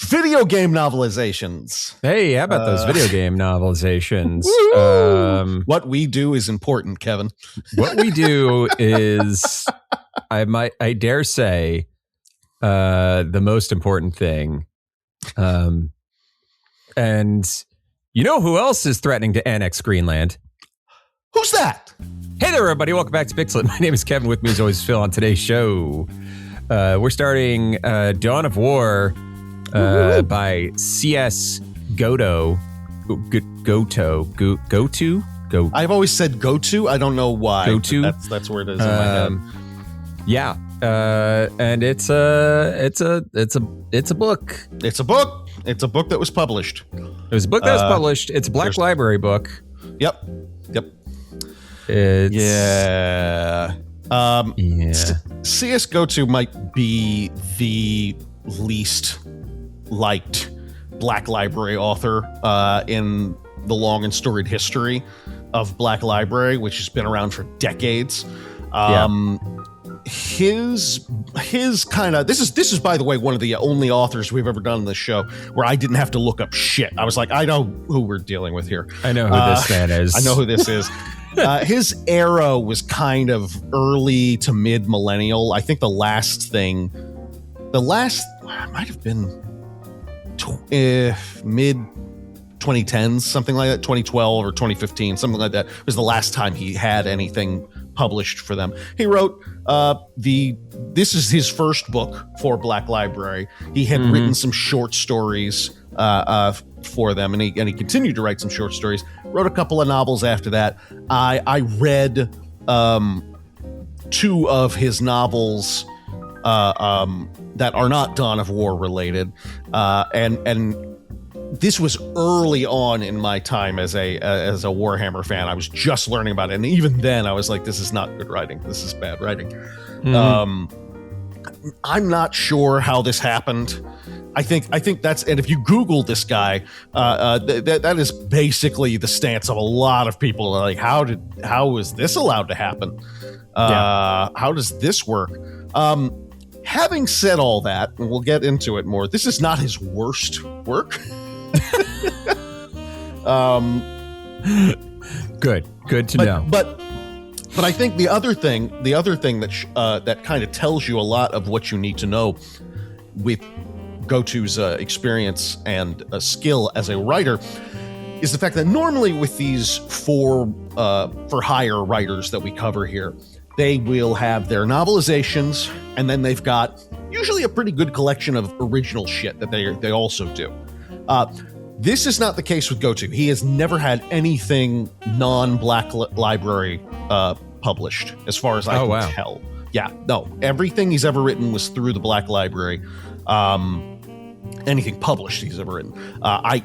video game novelizations. Hey, how about those video game novelizations? What we do is important, Kevin. What we do is, I dare say, the most important thing. And you know who else is threatening to annex Greenland? Who's that? Hey there, everybody. Welcome back to Pixel. My name is Kevin. With me, as always, Phil on today's show. We're starting Dawn of War by CS Goto. Goto? I've always said Goto. I don't know why. Goto? That's where it is in my head. Yeah. And it's a book. It's a book. It's a book that was published. It was a book that was published. It's a Black Library book. Yep. It's, yeah. CS Goto might be the least liked Black Library author in the long and storied history of Black Library, which has been around for decades. His kind of this is by the way one of the only authors we've ever done on this show where I didn't have to look up shit. I was like, I know who we're dealing with here. I know who this man is. I know who this is. His era was kind of early to mid millennial. I think the last might have been mid 2010s, something like that, 2012 or 2015, something like that was the last time he had anything published for them. He wrote this is his first book for Black Library. He had written some short stories for them, and he continued to write some short stories. Wrote a couple of novels after that. I read two of his novels that are not Dawn of War related, and this was early on in my time as a Warhammer fan. I was just learning about it, and even then I was like, this is not good writing. This is bad writing. I'm not sure how this happened. I think that's, and if you Google this guy, that is basically the stance of a lot of people. Like, how is this allowed to happen? How does this work? Having said all that, and we'll get into it more, this is not his worst work. Good to know. But I think the other thing that that kind of tells you a lot of what you need to know with Goto's experience and skill as a writer is the fact that normally with these for hire writers that we cover here, they will have their novelizations, and then they've got usually a pretty good collection of original shit that they also do. This is not the case with Goto. He has never had anything non-Black Library published, as far as I can tell. Yeah, no, everything he's ever written was through the Black Library. Anything published he's ever written. I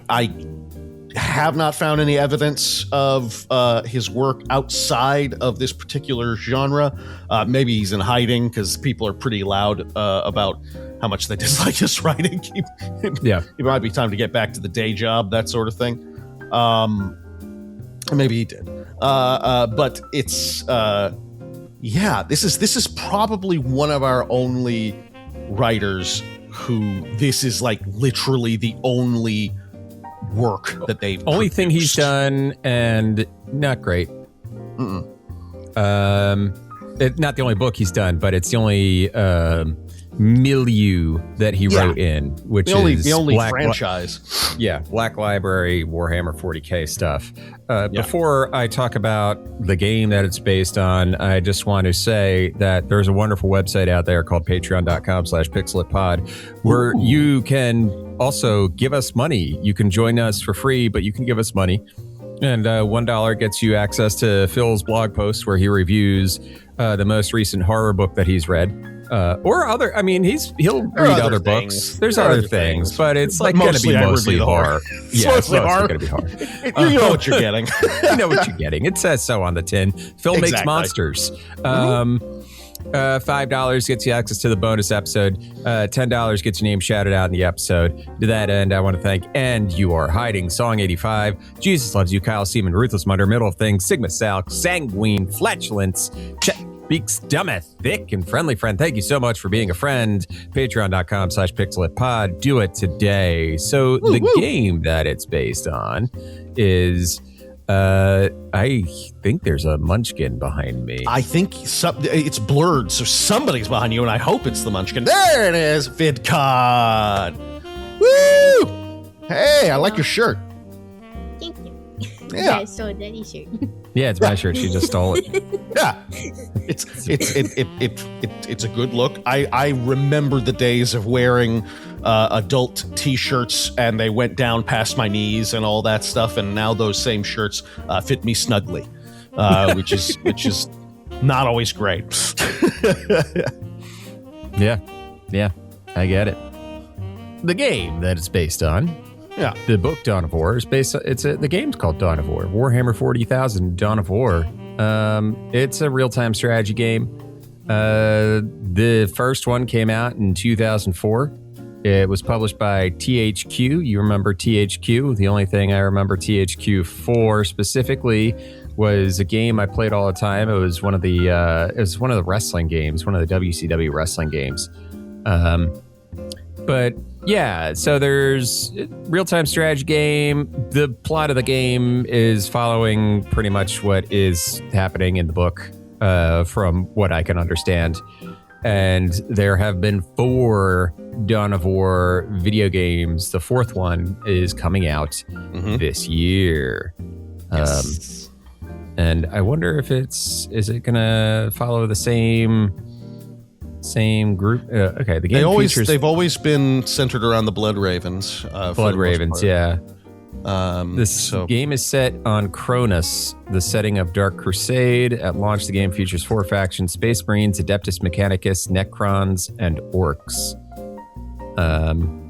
have not found any evidence of his work outside of this particular genre. Maybe he's in hiding because people are pretty loud about how much they dislike his writing. It might be time to get back to the day job, that sort of thing. Maybe he did. But it's this is probably one of our only writers who this is like literally the only work that they've only produced. Thing he's done, and not great. Not the only book he's done, but it's the only milieu that he wrote in, which is the only franchise. Black Library, Warhammer 40K stuff. Before I talk about the game that it's based on, I just want to say that there's a wonderful website out there called patreon.com/pixelatpod where you can also give us money. You can join us for free, but you can give us money. And $1 gets you access to Phil's blog post where he reviews the most recent horror book that he's read. Or other, I mean, he'll read other books. There's other things, but it's like going to be mostly horror. Yeah, it's mostly going to be horror. You know what you're getting. You know what you're getting. It says so on the tin. Phil makes monsters. $5 gets you access to the bonus episode. $10 gets your name shouted out in the episode. To that end, I want to thank And You Are Hiding, Song 85, Jesus Loves You, Kyle Seaman, Ruthless Munder, Middle of Things, Sigma Sal, Sanguine, Flatulence, Beaks Dumbeth, thick and friendly friend. Thank you so much for being a friend. Patreon.com/pixelatpod. Do it today. So the game that it's based on is, I think there's a munchkin behind me. I think it's blurred, so somebody's behind you, and I hope it's the munchkin. There it is, VidCon. Woo! Hey, I like your shirt. Thank you. Yeah. I stole Daddy's shirt. Yeah, it's my shirt. She just stole it. Yeah, it's a good look. I remember the days of wearing adult T-shirts, and they went down past my knees and all that stuff. And now those same shirts fit me snugly, which is not always great. Yeah, I get it. The game that it's based on. Yeah, the book Dawn of War is based. The game's called Dawn of War. Warhammer 40,000 Dawn of War. It's a real-time strategy game. The first one came out in 2004. It was published by THQ. You remember THQ? The only thing I remember THQ for specifically was a game I played all the time. It was one of the wrestling games, one of the WCW wrestling games. But yeah, so there's real-time strategy game. The plot of the game is following pretty much what is happening in the book, from what I can understand. And there have been 4 Dawn of War video games. The 4th one is coming out this year. Yes. And I wonder if is it gonna follow the same group? Okay, the game they've always been centered around the Blood Ravens. Blood Ravens, yeah. This game is set on Cronus, the setting of Dark Crusade. At launch, the game features 4 factions: Space Marines, Adeptus Mechanicus, Necrons, and Orks.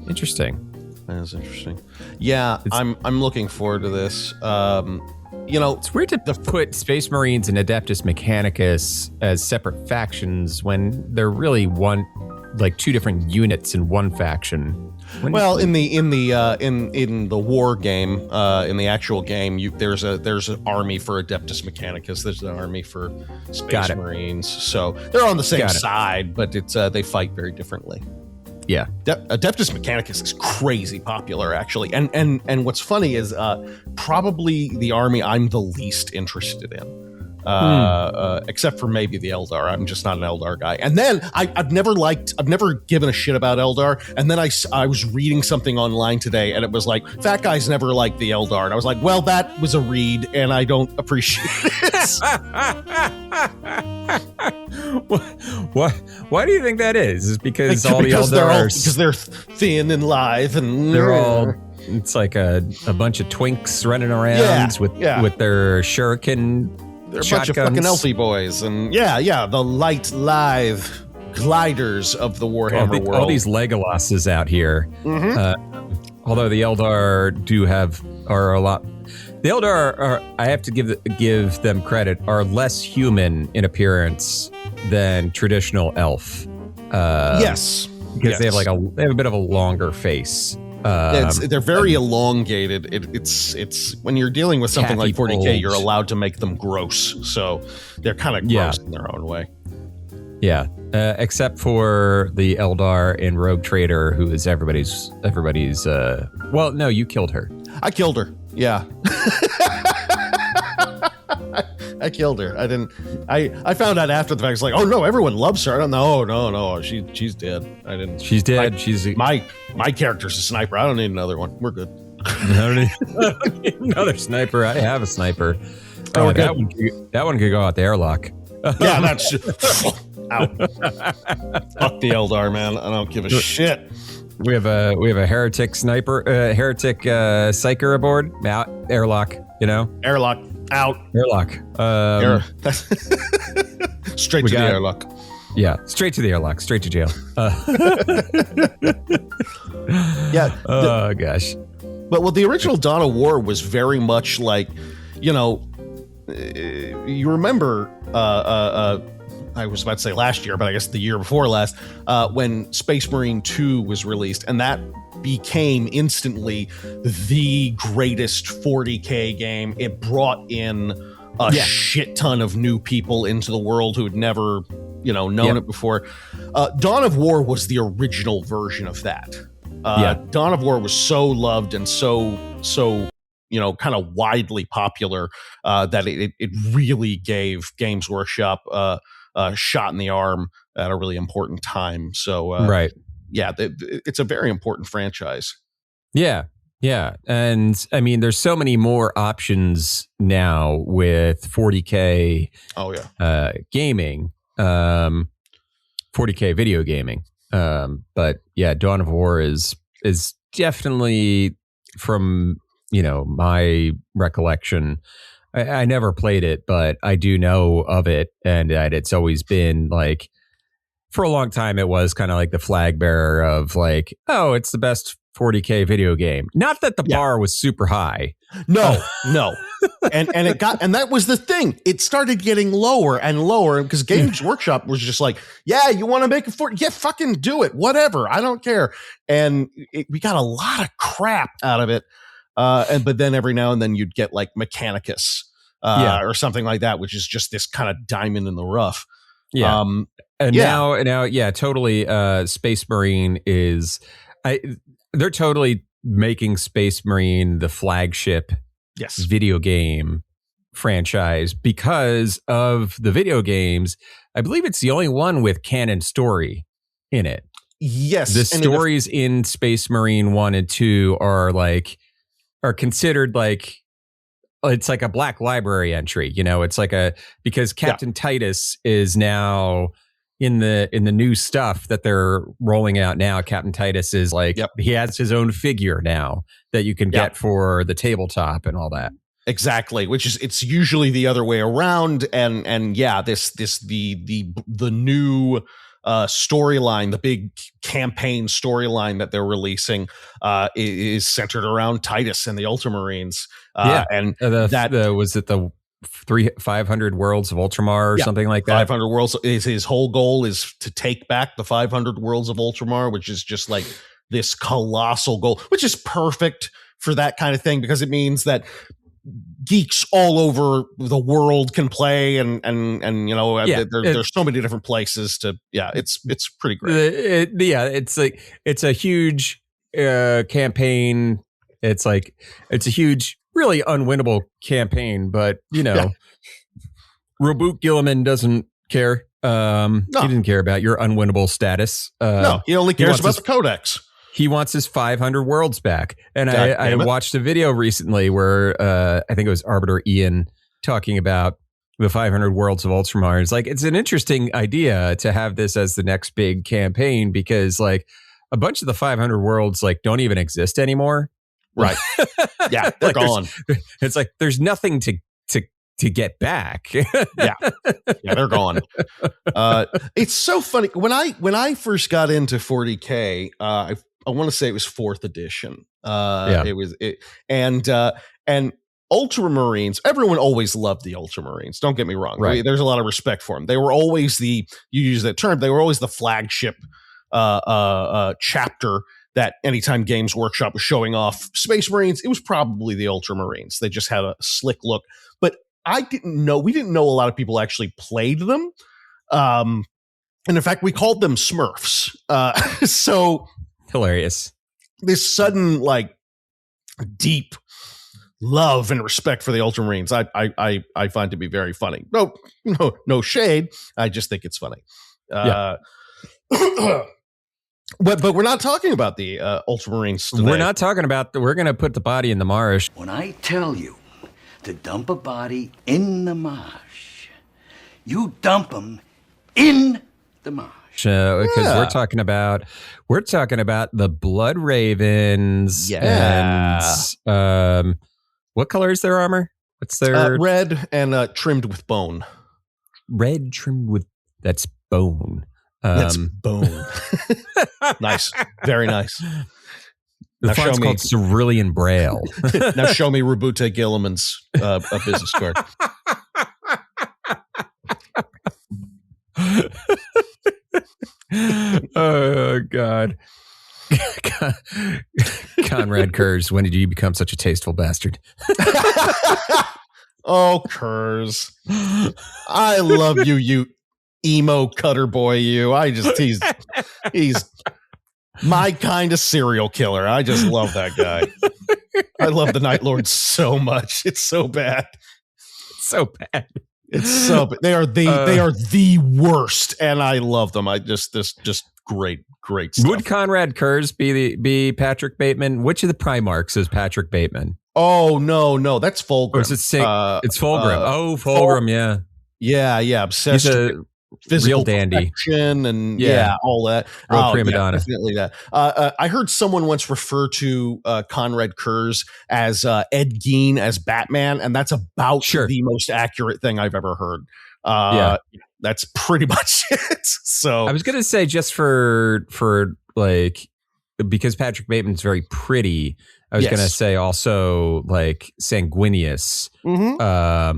Interesting. That is interesting. Yeah, I'm looking forward to this. It's weird to put Space Marines and Adeptus Mechanicus as separate factions when they're really 2 different units in one faction. Well, in the war game, in the actual game, there's an army for Adeptus Mechanicus. There's an army for Space Marines. So they're on the same side, but they fight very differently. Yeah, Adeptus Mechanicus is crazy popular, actually, and what's funny is probably the army I'm the least interested in. Except for maybe the Eldar. I'm just not an Eldar guy. And then I've never given a shit about Eldar. And then I was reading something online today, and it was like, fat guys never liked the Eldar. And I was like, well, that was a read, and I don't appreciate it. Why do you think that is? Is because all the Eldar because they're thin and lithe, and they're all. It's like a bunch of twinks running around with their shuriken. They're a bunch of fucking elfie boys, and the light, lithe gliders of the Warhammer world. All these Legolases out here. Although the Eldar are a lot. The Eldar are, I have to give them credit, are less human in appearance than traditional elf. Yes, because they have a bit of a longer face. They're very elongated. It's when you're dealing with something like 40K, you're allowed to make them gross. So they're kind of gross in their own way. Yeah, except for the Eldar in Rogue Trader, who is everybody's. Well, no, you killed her. I killed her. Yeah. I killed her. I didn't. I found out after the fact. It's like, oh no, everyone loves her. I don't know. No. She's dead. I didn't. She's dead. My character's a sniper. I don't need another one. We're good. I don't need another sniper. I have a sniper. Oh, that one could go out the airlock. Yeah, that's out. Fuck the Eldar, man. I don't give a shit. We have a heretic sniper, heretic psyker aboard. Out airlock. Airlock. Out. Airlock. Straight to the airlock. Yeah, straight to the airlock. Straight to jail. Yeah. Oh, gosh. But the original Dawn of War was very much like, you remember, I was about to say last year, but I guess the year before last, when Space Marine 2 was released, and that became instantly the greatest 40K game. It brought in a shit ton of new people into the world who had never, known it before. Dawn of War was the original version of that. Dawn of War was so loved and so kind of widely popular that it really gave Games Workshop a shot in the arm at a really important time. So, it's a very important franchise. Yeah. Yeah. And I mean, there's so many more options now with 40K gaming, 40K video gaming. But yeah, Dawn of War is definitely, from, my recollection, I never played it, but I do know of it. And it's always been like, for a long time, it was kind of like the flag bearer of like, oh, it's the best 40K video game. Not that the bar was super high. No. And that was the thing. It started getting lower and lower because Games Workshop was just like, yeah, you want to make a 40? Yeah, fucking do it. Whatever. I don't care. And we got a lot of crap out of it. But then every now and then you'd get like Mechanicus or something like that, which is just this kind of diamond in the rough. Yeah. Now, totally. Space Marine is, they're totally making Space Marine the flagship video game franchise because of the video games. I believe it's the only one with canon story in it. Yes. The stories in Space Marine 1 and 2 are considered like, it's like a Black Library entry. It's like because Captain Titus is now in the new stuff that they're rolling out now. Captain Titus is like, he has his own figure now that you can get for the tabletop and all that. Exactly, which is, it's usually the other way around. And the new storyline, the big campaign storyline that they're releasing is centered around Titus and the Ultramarines. And was it the 500 Worlds of Ultramar or something like that? 500 Worlds is his whole goal, is to take back the 500 Worlds of Ultramar, which is just like this colossal goal, which is perfect for that kind of thing because it means that geeks all over the world can play and there's so many different places to it's pretty great. It's a huge campaign. It's a huge, really unwinnable campaign, but Roboot Gilliman doesn't care. He didn't care about your unwinnable status. No, he only cares about the codex. He wants his 500 worlds back. And I watched a video recently where I think it was Arbiter Ian talking about the 500 worlds of Ultramar. It's like, it's an interesting idea to have this as the next big campaign because like a bunch of the 500 worlds like don't even exist anymore. Right. Yeah, they're gone. It's like there's nothing to get back. Yeah, they're gone. It's so funny when I first got into 40K. I want to say it was 4th edition. And Ultramarines. Everyone always loved the Ultramarines. Don't get me wrong. Right. There's a lot of respect for them. They were always you use that term. They were always the flagship chapter. That anytime Games Workshop was showing off Space Marines, it was probably the Ultramarines. They just had a slick look. But we didn't know a lot of people actually played them. And in fact, we called them Smurfs. So hilarious. This sudden, like, deep love and respect for the Ultramarines, I find to be very funny. No shade. I just think it's funny. But we're not talking about the Ultramarines today. We're not talking about we're going to put the body in the marsh. When I tell you to dump a body in the marsh, you dump them in the marsh. Because we're talking about the Blood Ravens. Yeah. And what color is their armor? What's their red and trimmed with bone. Red trimmed with that's bone. That's bone. Nice. Very nice. The font's called Cerulean Braille. Now show me Robuta Gilliman's business card. Oh, God. Conrad Kurz, when did you become such a tasteful bastard? Oh, Kurz. I love you, you emo cutter boy, you. He's my kind of serial killer. I just love that guy. I love the Night Lord so much. It's so bad. It's so bad. It's so bad. They are the worst, and I love them. Just great stuff. Would Conrad Kurz be Patrick Bateman? Which of the Primarchs is Patrick Bateman? Oh no, that's Fulgrim. Or is it it's Fulgrim. Fulgrim, yeah. Obsessed with physical real dandy and all that. Real prima donna. Definitely that. I heard someone once refer to Conrad Kurz as Ed Gein as Batman, and that's about the most accurate thing I've ever heard. That's pretty much it. So I was gonna say, just for like, because Patrick Bateman's very pretty, I was gonna say also like sanguineous. But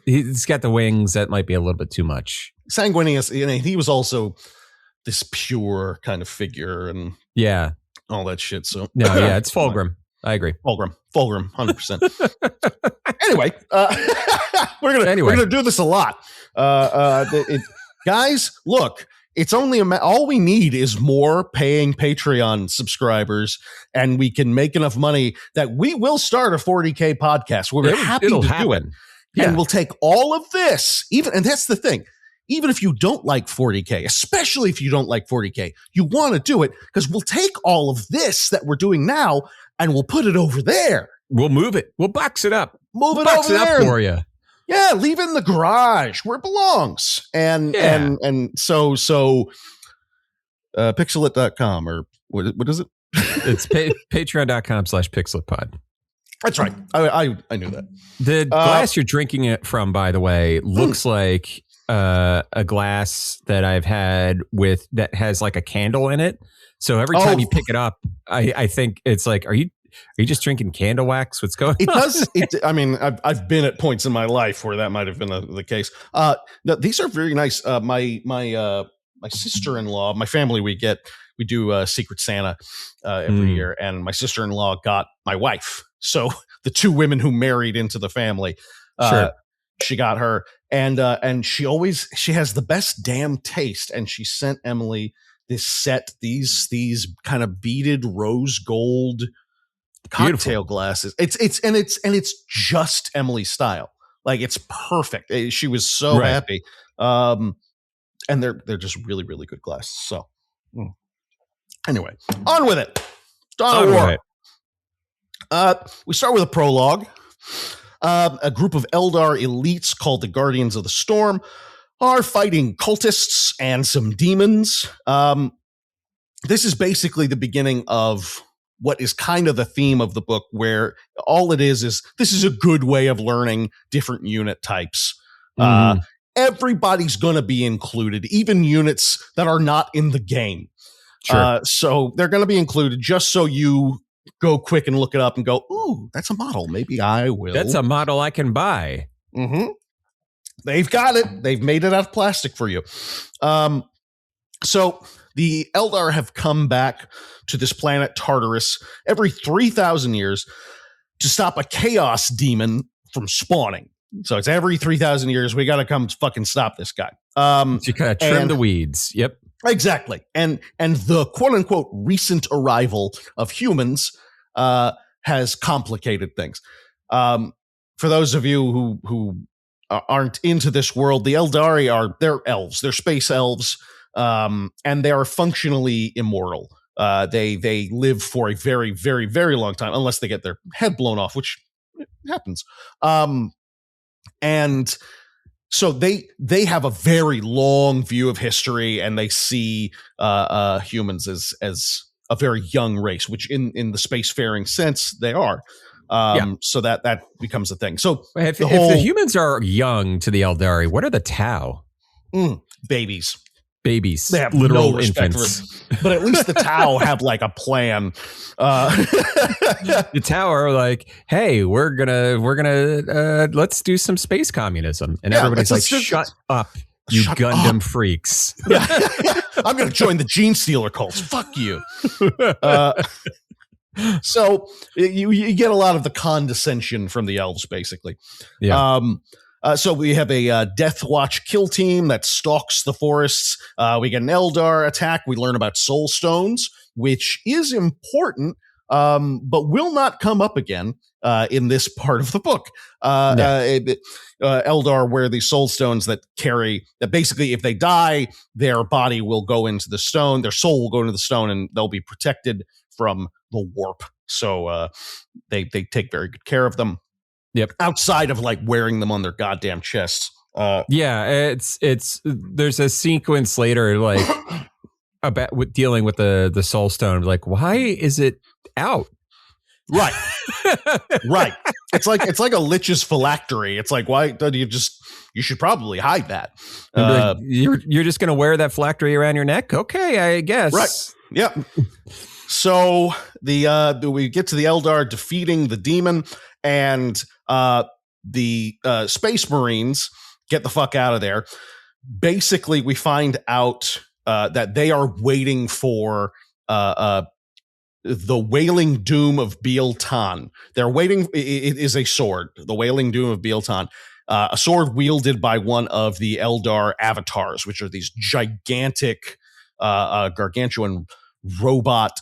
he's got the wings that might be a little bit too much. Sanguineous, he was also this pure kind of figure and all that shit. So it's Fulgrim. I agree. Fulgrim, 100%. Anyway, we're gonna do this a lot. Guys, look, it's only all we need is more paying Patreon subscribers, and we can make enough money that we will start a 40K podcast. We're happy to do it. Yeah. And we'll take all of this, and that's the thing. Even if you don't like 40K, especially if you don't like 40K, you want to do it because we'll take all of this that we're doing now and we'll put it over there. We'll move it. We'll box it up. Move it over there. Up for you. Yeah, leave it in the garage where it belongs. And so pixelit.com or what is it? It's patreon.com/pixelitpod. That's right. I knew that. The glass you're drinking it from, by the way, looks like a glass that I've had that has like a candle in it. So every time you pick it up, I think it's like, are you just drinking candle wax? What's going on? It does. I mean, I've been at points in my life where that might have been the case. These are very nice. My sister-in-law, my family, we do Secret Santa every year, and my sister-in-law got my wife. So the two women who married into the family, she got her, and she has the best damn taste. And she sent Emily this set, these kind of beaded rose gold cocktail glasses. It's just Emily's style. Like, it's perfect. She was so happy. And they're just really, really good glasses. So anyway, on with it. Dawn of War. We start with a prologue. A group of Eldar elites called the Guardians of the Storm are fighting cultists and some demons. This is basically the beginning of what is kind of the theme of the book, where all it is this is a good way of learning different unit types. Everybody's going to be included, even units that are not in the game. So they're going to be included just so you go quick and look it up and go, ooh, that's a model. Maybe I will. That's a model I can buy. They've got it. They've made it out of plastic for you. So the Eldar have come back to this planet Tartarus every 3,000 years to stop a chaos demon from spawning. So it's every 3,000 years. We got to come fucking stop this guy. You kind of trim the weeds. Yep. Exactly. And the quote unquote recent arrival of humans has complicated things. For those of you who aren't into this world, the Eldari they're elves. They're space elves. And they are functionally immortal. They live for a very, very, very long time, unless they get their head blown off, which happens. And so they have a very long view of history, and they see humans as a very young race, which in the spacefaring sense they are. So that becomes a thing. So if the humans are young to the Eldari, what are the Tau? Babies. They have literal no respect infants. But at least the Tau have like a plan. The Tau are like, hey, we're gonna let's do some space communism, and everybody's like, shut up, you Gundam freaks. I'm gonna join the Gene Stealer cults. Fuck you. So you get a lot of the condescension from the elves, basically. Yeah. So we have a Death Watch kill team that stalks the forests. We get an Eldar attack. We learn about soul stones, which is important, but will not come up again in this part of the book. Eldar wear these soul stones that basically, if they die, their body will go into the stone, their soul will go into the stone, and they'll be protected from the warp. So they take very good care of them. Yep. Outside of like wearing them on their goddamn chests. It's there's a sequence later like about dealing with the soul stone. Like, why is it out? Right. Right. It's like a lich's phylactery. It's like, why do you should probably hide that. You're just gonna wear that phylactery around your neck? Okay, I guess. Right. Yeah. So we get to the Eldar defeating the demon, and the Space Marines get the fuck out of there. Basically, we find out that they are waiting for the Wailing Doom of Biel-Tan. They're waiting. It is a sword, the Wailing Doom of Biel-Tan, a sword wielded by one of the Eldar avatars, which are these gigantic, gargantuan robot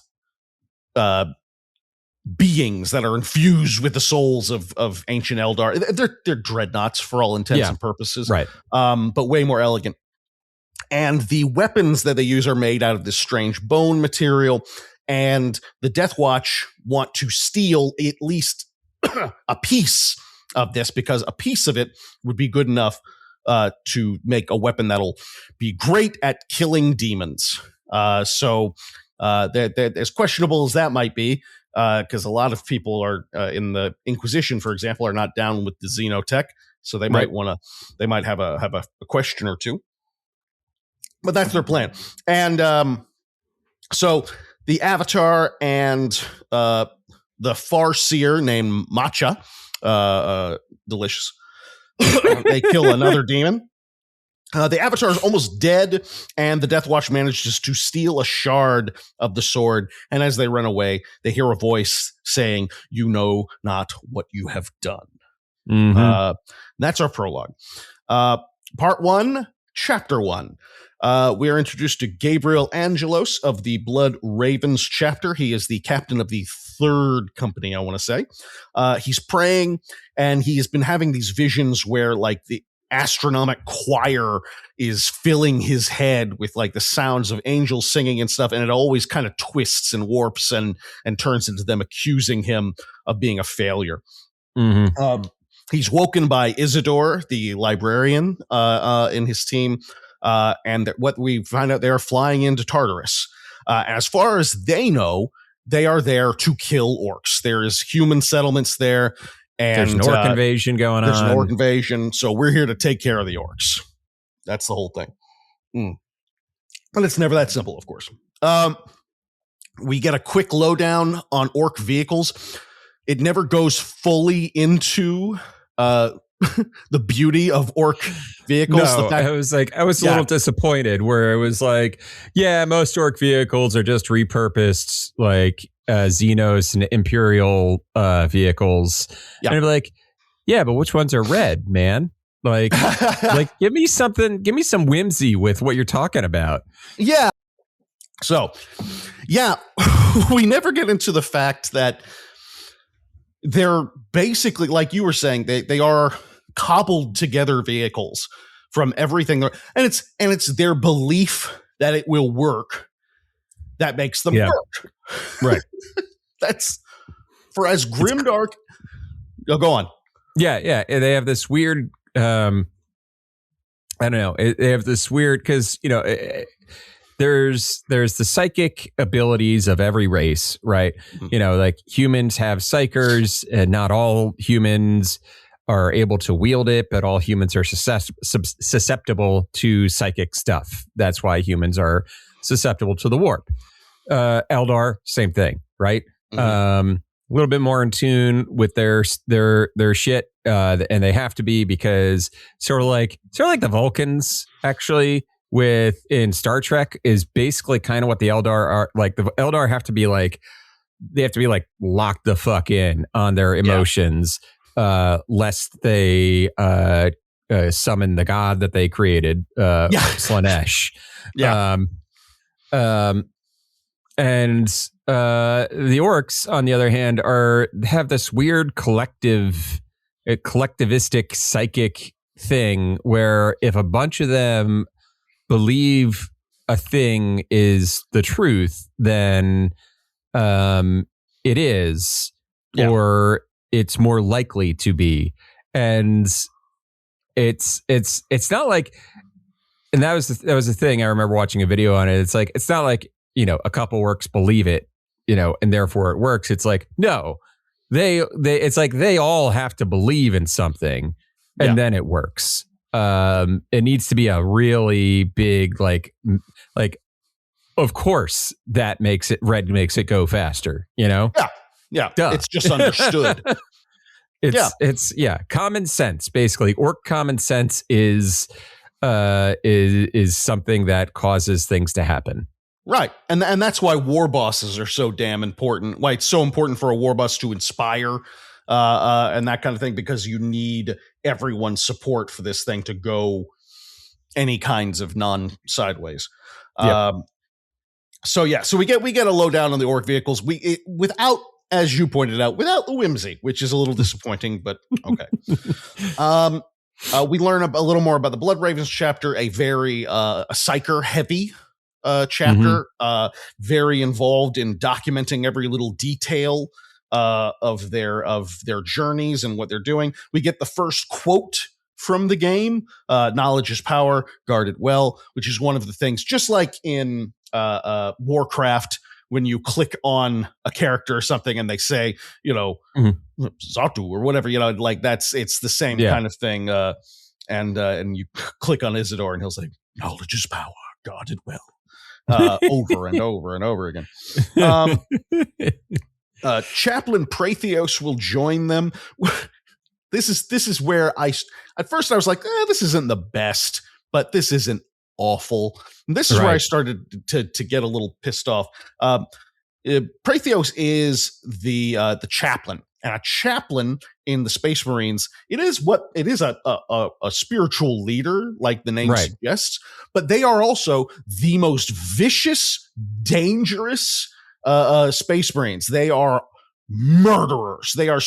beings that are infused with the souls of ancient Eldar. They're dreadnoughts for all intents and purposes, right? But way more elegant. And the weapons that they use are made out of this strange bone material. And the Death Watch want to steal at least a piece of this, because a piece of it would be good enough to make a weapon that'll be great at killing demons. So as questionable as that might be, because a lot of people are in the Inquisition, for example, are not down with the Xenotech, so they might have a question or two. But that's their plan. And so the Avatar and the Farseer named Matcha, delicious, they kill another demon. The Avatar is almost dead, and the Death Watch manages to steal a shard of the sword. And as they run away, they hear a voice saying, "You know not what you have done." Mm-hmm. That's our prologue. Part 1, Chapter 1. We are introduced to Gabriel Angelos of the Blood Ravens chapter. He is the captain of the 3rd company, I want to say. He's praying, and he has been having these visions where, like, the astronomic choir is filling his head with like the sounds of angels singing and stuff, and it always kind of twists and warps and turns into them accusing him of being a failure. Mm-hmm. He's woken by Isidore, the librarian, in his team, and what we find out, they are flying into Tartarus. As far as they know, they are there to kill orcs. There is human settlements there. And there's an orc invasion going on. There's an orc invasion, so we're here to take care of the orcs. That's the whole thing. But it's never that simple, of course. We get a quick lowdown on orc vehicles. It never goes fully into the beauty of orc vehicles. No, I was a little disappointed where it was like, yeah, most orc vehicles are just repurposed, like Xenos and Imperial vehicles. Yeah. And I'm like, yeah, but which ones are red, man? Like, give me some whimsy with what you're talking about. Yeah. So, yeah, we never get into the fact that they're basically, like you were saying, they are cobbled together vehicles from everything, and it's their belief that it will work that makes them work. Right. That's for as grimdark. Go on. Yeah. They have this weird. I don't know. They have this weird because there's the psychic abilities of every race, right? Mm-hmm. Like humans have psychers, and not all humans are able to wield it, but all humans are susceptible to psychic stuff. That's why humans are susceptible to the warp. Eldar, same thing, right? Mm-hmm. A little bit more in tune with their shit, and they have to be, because sort of like the Vulcans actually in Star Trek is basically kind of what the Eldar are. Like the Eldar have to be like they have to be like locked the fuck in on their emotions, lest they summon the god that they created, Slanesh. And the orcs, on the other hand, have this weird collectivistic psychic thing where if a bunch of them believe a thing is the truth, then it is, or it's more likely to be. And it's not like, and that was the thing. I remember watching a video on it. It's like, it's not like, a couple orcs believe it, and therefore it works. It's like, no, it's like they all have to believe in something, and then it works. It needs to be a really big, like, of course that makes it go faster, Yeah. Duh. It's just understood. It's common sense, basically. Orc common sense is something that causes things to happen. Right. And that's why war bosses are so damn important. Why it's so important for a war boss to inspire and that kind of thing, because you need everyone's support for this thing to go any kinds of non-sideways. So we get a lowdown on the orc vehicles. Without, as you pointed out, without the whimsy, which is a little disappointing, but okay. We learn a little more about the Blood Ravens chapter, a very psyker heavy chapter, very involved in documenting every little detail of their journeys and what they're doing. We get the first quote from the game: "Knowledge is power, guard it well," which is one of the things, just like in Warcraft, when you click on a character or something and they say, Zatu or whatever, like it's the same kind of thing. And you click on Isidore and he'll say, "Knowledge is power, guard it well." Over and over and over again. Chaplain Praetheos will join them. This is where at first I was like, this isn't the best, but this isn't awful. And this is where I started to get a little pissed off. Praetheos is the chaplain, and a chaplain in the Space Marines, it is a spiritual leader, like the name suggests, but they are also the most vicious, dangerous Space Marines. They are murderers. They're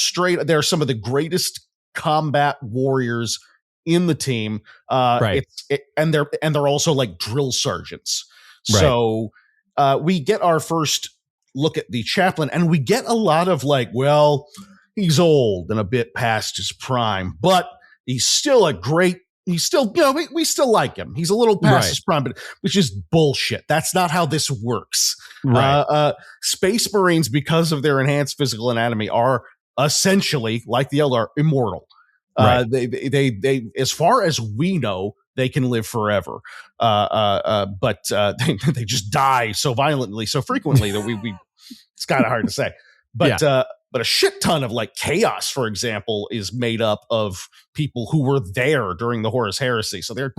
some of the greatest combat warriors in the team. And they're also like drill sergeants. So we get our first look at the chaplain, and we get a lot of like, well, he's old and a bit past his prime, but he's still we still like him. He's a little past his prime, but which is bullshit. That's not how this works. Space Marines, because of their enhanced physical anatomy, are essentially, like the Eldar, immortal. They as far as we know, they can live forever. But they just die so violently, so frequently that we it's kind of hard to say. But a shit ton of like chaos, for example, is made up of people who were there during the Horus Heresy. So they're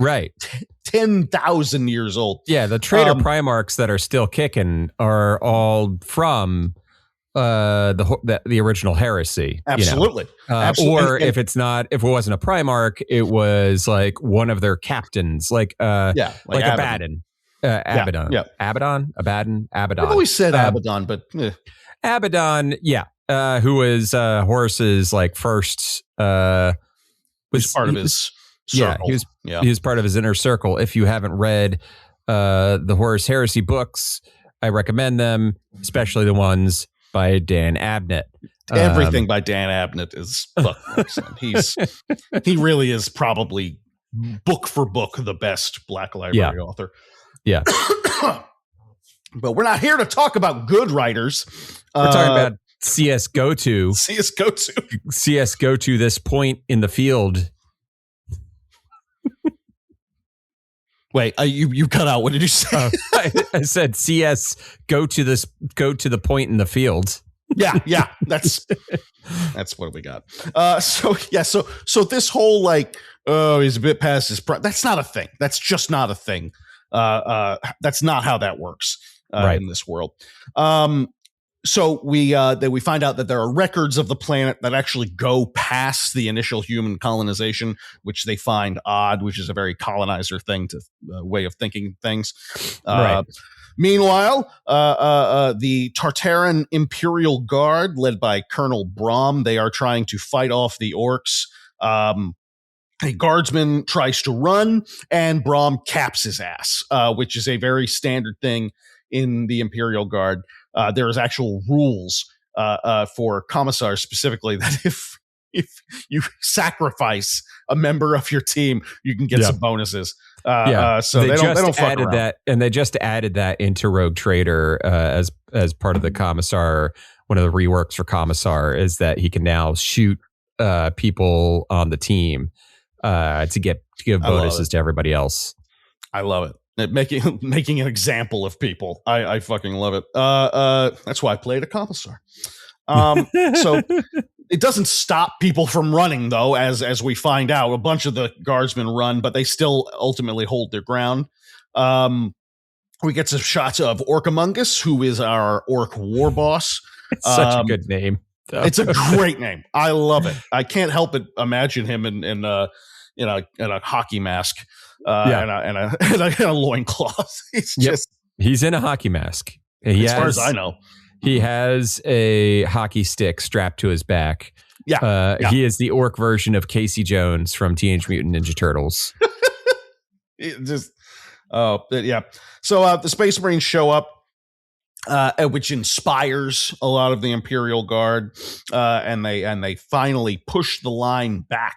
10,000 years old. Yeah, the traitor Primarchs that are still kicking are all from the original heresy. Absolutely. Or if it wasn't a Primarch, it was like one of their captains, like Abaddon. Abaddon. Abaddon. I've always said Abaddon, but Abaddon, who was Horus's like first was part of his circle. He was part of his inner circle. If you haven't read the Horus Heresy books, I recommend them, especially the ones by Dan Abnett. Everything by Dan Abnett is fucking he really is probably book for book the best Black Library author. Yeah. But we're not here to talk about good writers. We're talking about CS Goto. CS Goto this point in the field. Wait, you cut out. What did you say? I said CS go to the point in the field. Yeah, that's what we got. So this whole like, oh, he's a bit past his prime. That's not a thing. That's just not a thing. That's not how that works in this world. So we find out that there are records of the planet that actually go past the initial human colonization, which they find odd, which is a very colonizer thing to way of thinking things. Right. Meanwhile, the Tartaran Imperial Guard, led by Colonel Brom, they are trying to fight off the orcs. A guardsman tries to run, and Brom caps his ass, which is a very standard thing in the Imperial Guard. There is actual rules for commissars specifically that if you sacrifice a member of your team, you can get some bonuses. So they don't fuck added around. that, and they just added that into Rogue Trader as part of the commissar. One of the reworks for commissar is that he can now shoot people on the team to give bonuses to everybody else. I love it. Making an example of people. I fucking love it. That's why I played a commissar. So it doesn't stop people from running, though, as we find out. A bunch of the guardsmen run, but they still ultimately hold their ground. We get some shots of Orcamungus, who is our orc war boss. It's such a good name. It's a great name. I love it. I can't help but imagine him in a hockey mask. And a loincloth. He's in a hockey mask. Far as I know. He has a hockey stick strapped to his back. He is the orc version of Casey Jones from Teenage Mutant Ninja Turtles. So the Space Marines show up, which inspires a lot of the Imperial Guard, and they finally push the line back.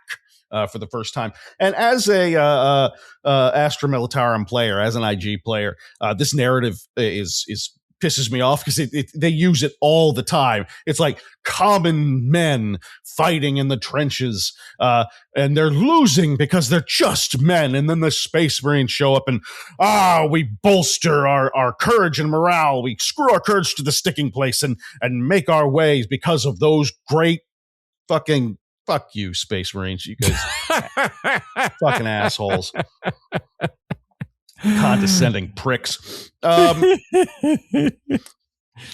For the first time. And as a Astra Militarum player, as an IG player, this narrative is pisses me off because they use it all the time. It's like common men fighting in the trenches, and they're losing because they're just men. And then the Space Marines show up and we bolster our courage and morale. We screw our courage to the sticking place and make our ways because of those great fucking. Fuck you, Space Marines, you guys. Fucking assholes. Condescending pricks.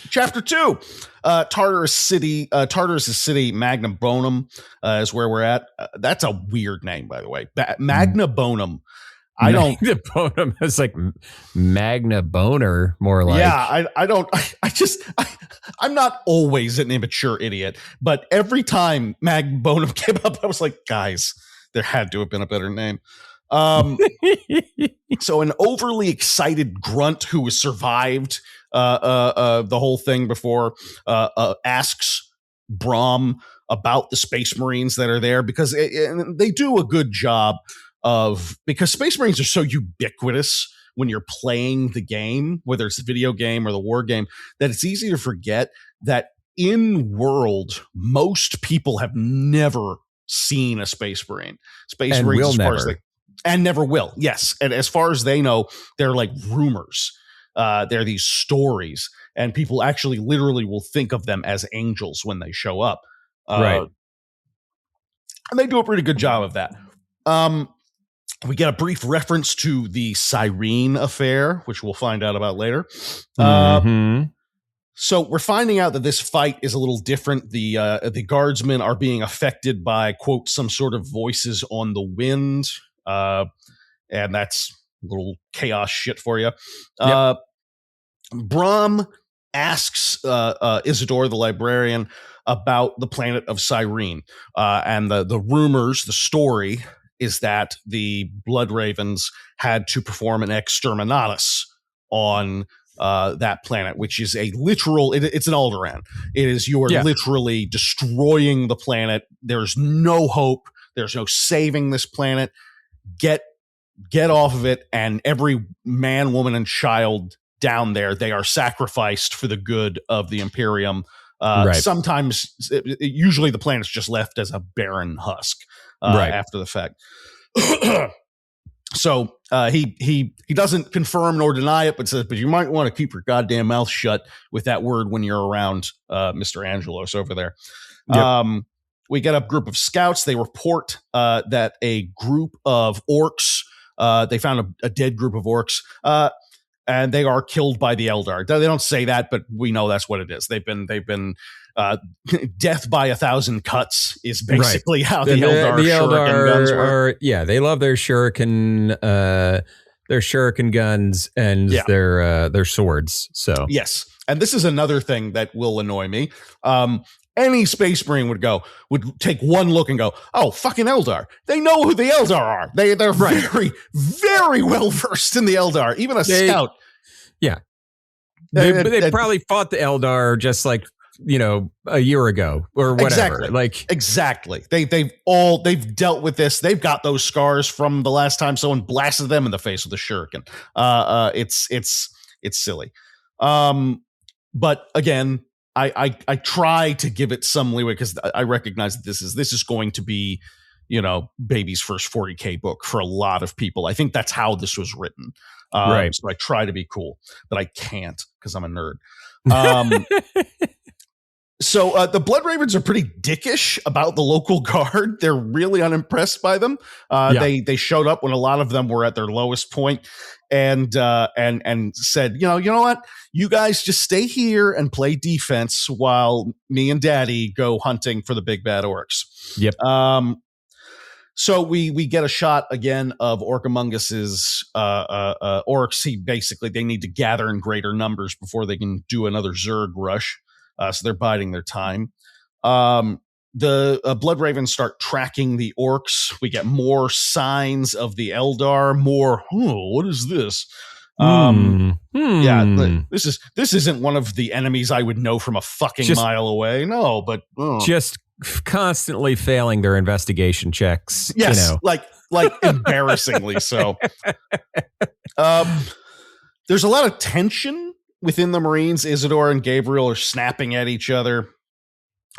Chapter 2. Tartarus City, Magna Bonum is where we're at. That's a weird name, by the way. Magna Bonum. Magna Bonum is like Magna Boner, more like. Yeah, I'm not always an immature idiot, but every time Magna Bonum came up, I was like, guys, there had to have been a better name. So an overly excited grunt who has survived the whole thing before asks Brom about the Space Marines that are there because they do a good job because Space Marines are so ubiquitous when you're playing the game, whether it's the video game or the war game, that it's easy to forget that in world, most people have never seen a Space Marine. Space and Marines, will as far never. as and never will. Yes. And as far as they know, they're like rumors. They're these stories, and people actually literally will think of them as angels when they show up. Right. And they do a pretty good job of that. We get a brief reference to the Cyrene affair, which we'll find out about later. So we're finding out that this fight is a little different. The guardsmen are being affected by, quote, some sort of voices on the wind. And that's a little chaos shit for you. Yep. Brom asks Isidore, the librarian, about the planet of Cyrene. And the rumors, the story is that the Blood Ravens had to perform an exterminatus on that planet, which is a literal, it's an Alderaan. It is, you are literally destroying the planet. There's no hope. There's no saving this planet. Get off of it. And every man, woman, and child down there, they are sacrificed for the good of the Imperium. Sometimes, usually the planet's just left as a barren husk after the fact. So he doesn't confirm nor deny it, but says, but you might want to keep your goddamn mouth shut with that word when you're around Mr. Angelos over there. Yep. We get a group of scouts. They report that a group of orcs, they found a dead group of orcs. and they are killed by the Eldar. They don't say that, but we know that's what it is. They've been death by 1,000 cuts is basically how the Eldar shuriken guns work. They love their shuriken guns and their swords. So yes, and this is another thing that will annoy me. Any Space Marine would take one look and go, "Oh, fucking Eldar! They know who the Eldar are. They're very, very well versed in the Eldar. Even a scout." Yeah, they probably fought the Eldar just like a year ago or whatever. Exactly. They've dealt with this. They've got those scars from the last time someone blasted them in the face with a shuriken. It's silly. But again, I try to give it some leeway because I recognize that this is going to be, baby's first 40K book for a lot of people. I think that's how this was written. Right. So I try to be cool, but I can't because I'm a nerd. So the Blood Ravens are pretty dickish about the local guard. They're really unimpressed by them. They showed up when a lot of them were at their lowest point, and said, you know what, you guys just stay here and play defense while me and Daddy go hunting for the big bad orcs. Yep. So we get a shot again of Orcamungus's orcs. They need to gather in greater numbers before they can do another Zerg rush. So they're biding their time. The Blood Ravens start tracking the orcs. We get more signs of the Eldar. More, what is this? Yeah, this isn't one of the enemies I would know from a fucking mile away. No, but just constantly failing their investigation checks. Yes, like embarrassingly so. There's a lot of tension within the Marines. Isidore and Gabriel are snapping at each other.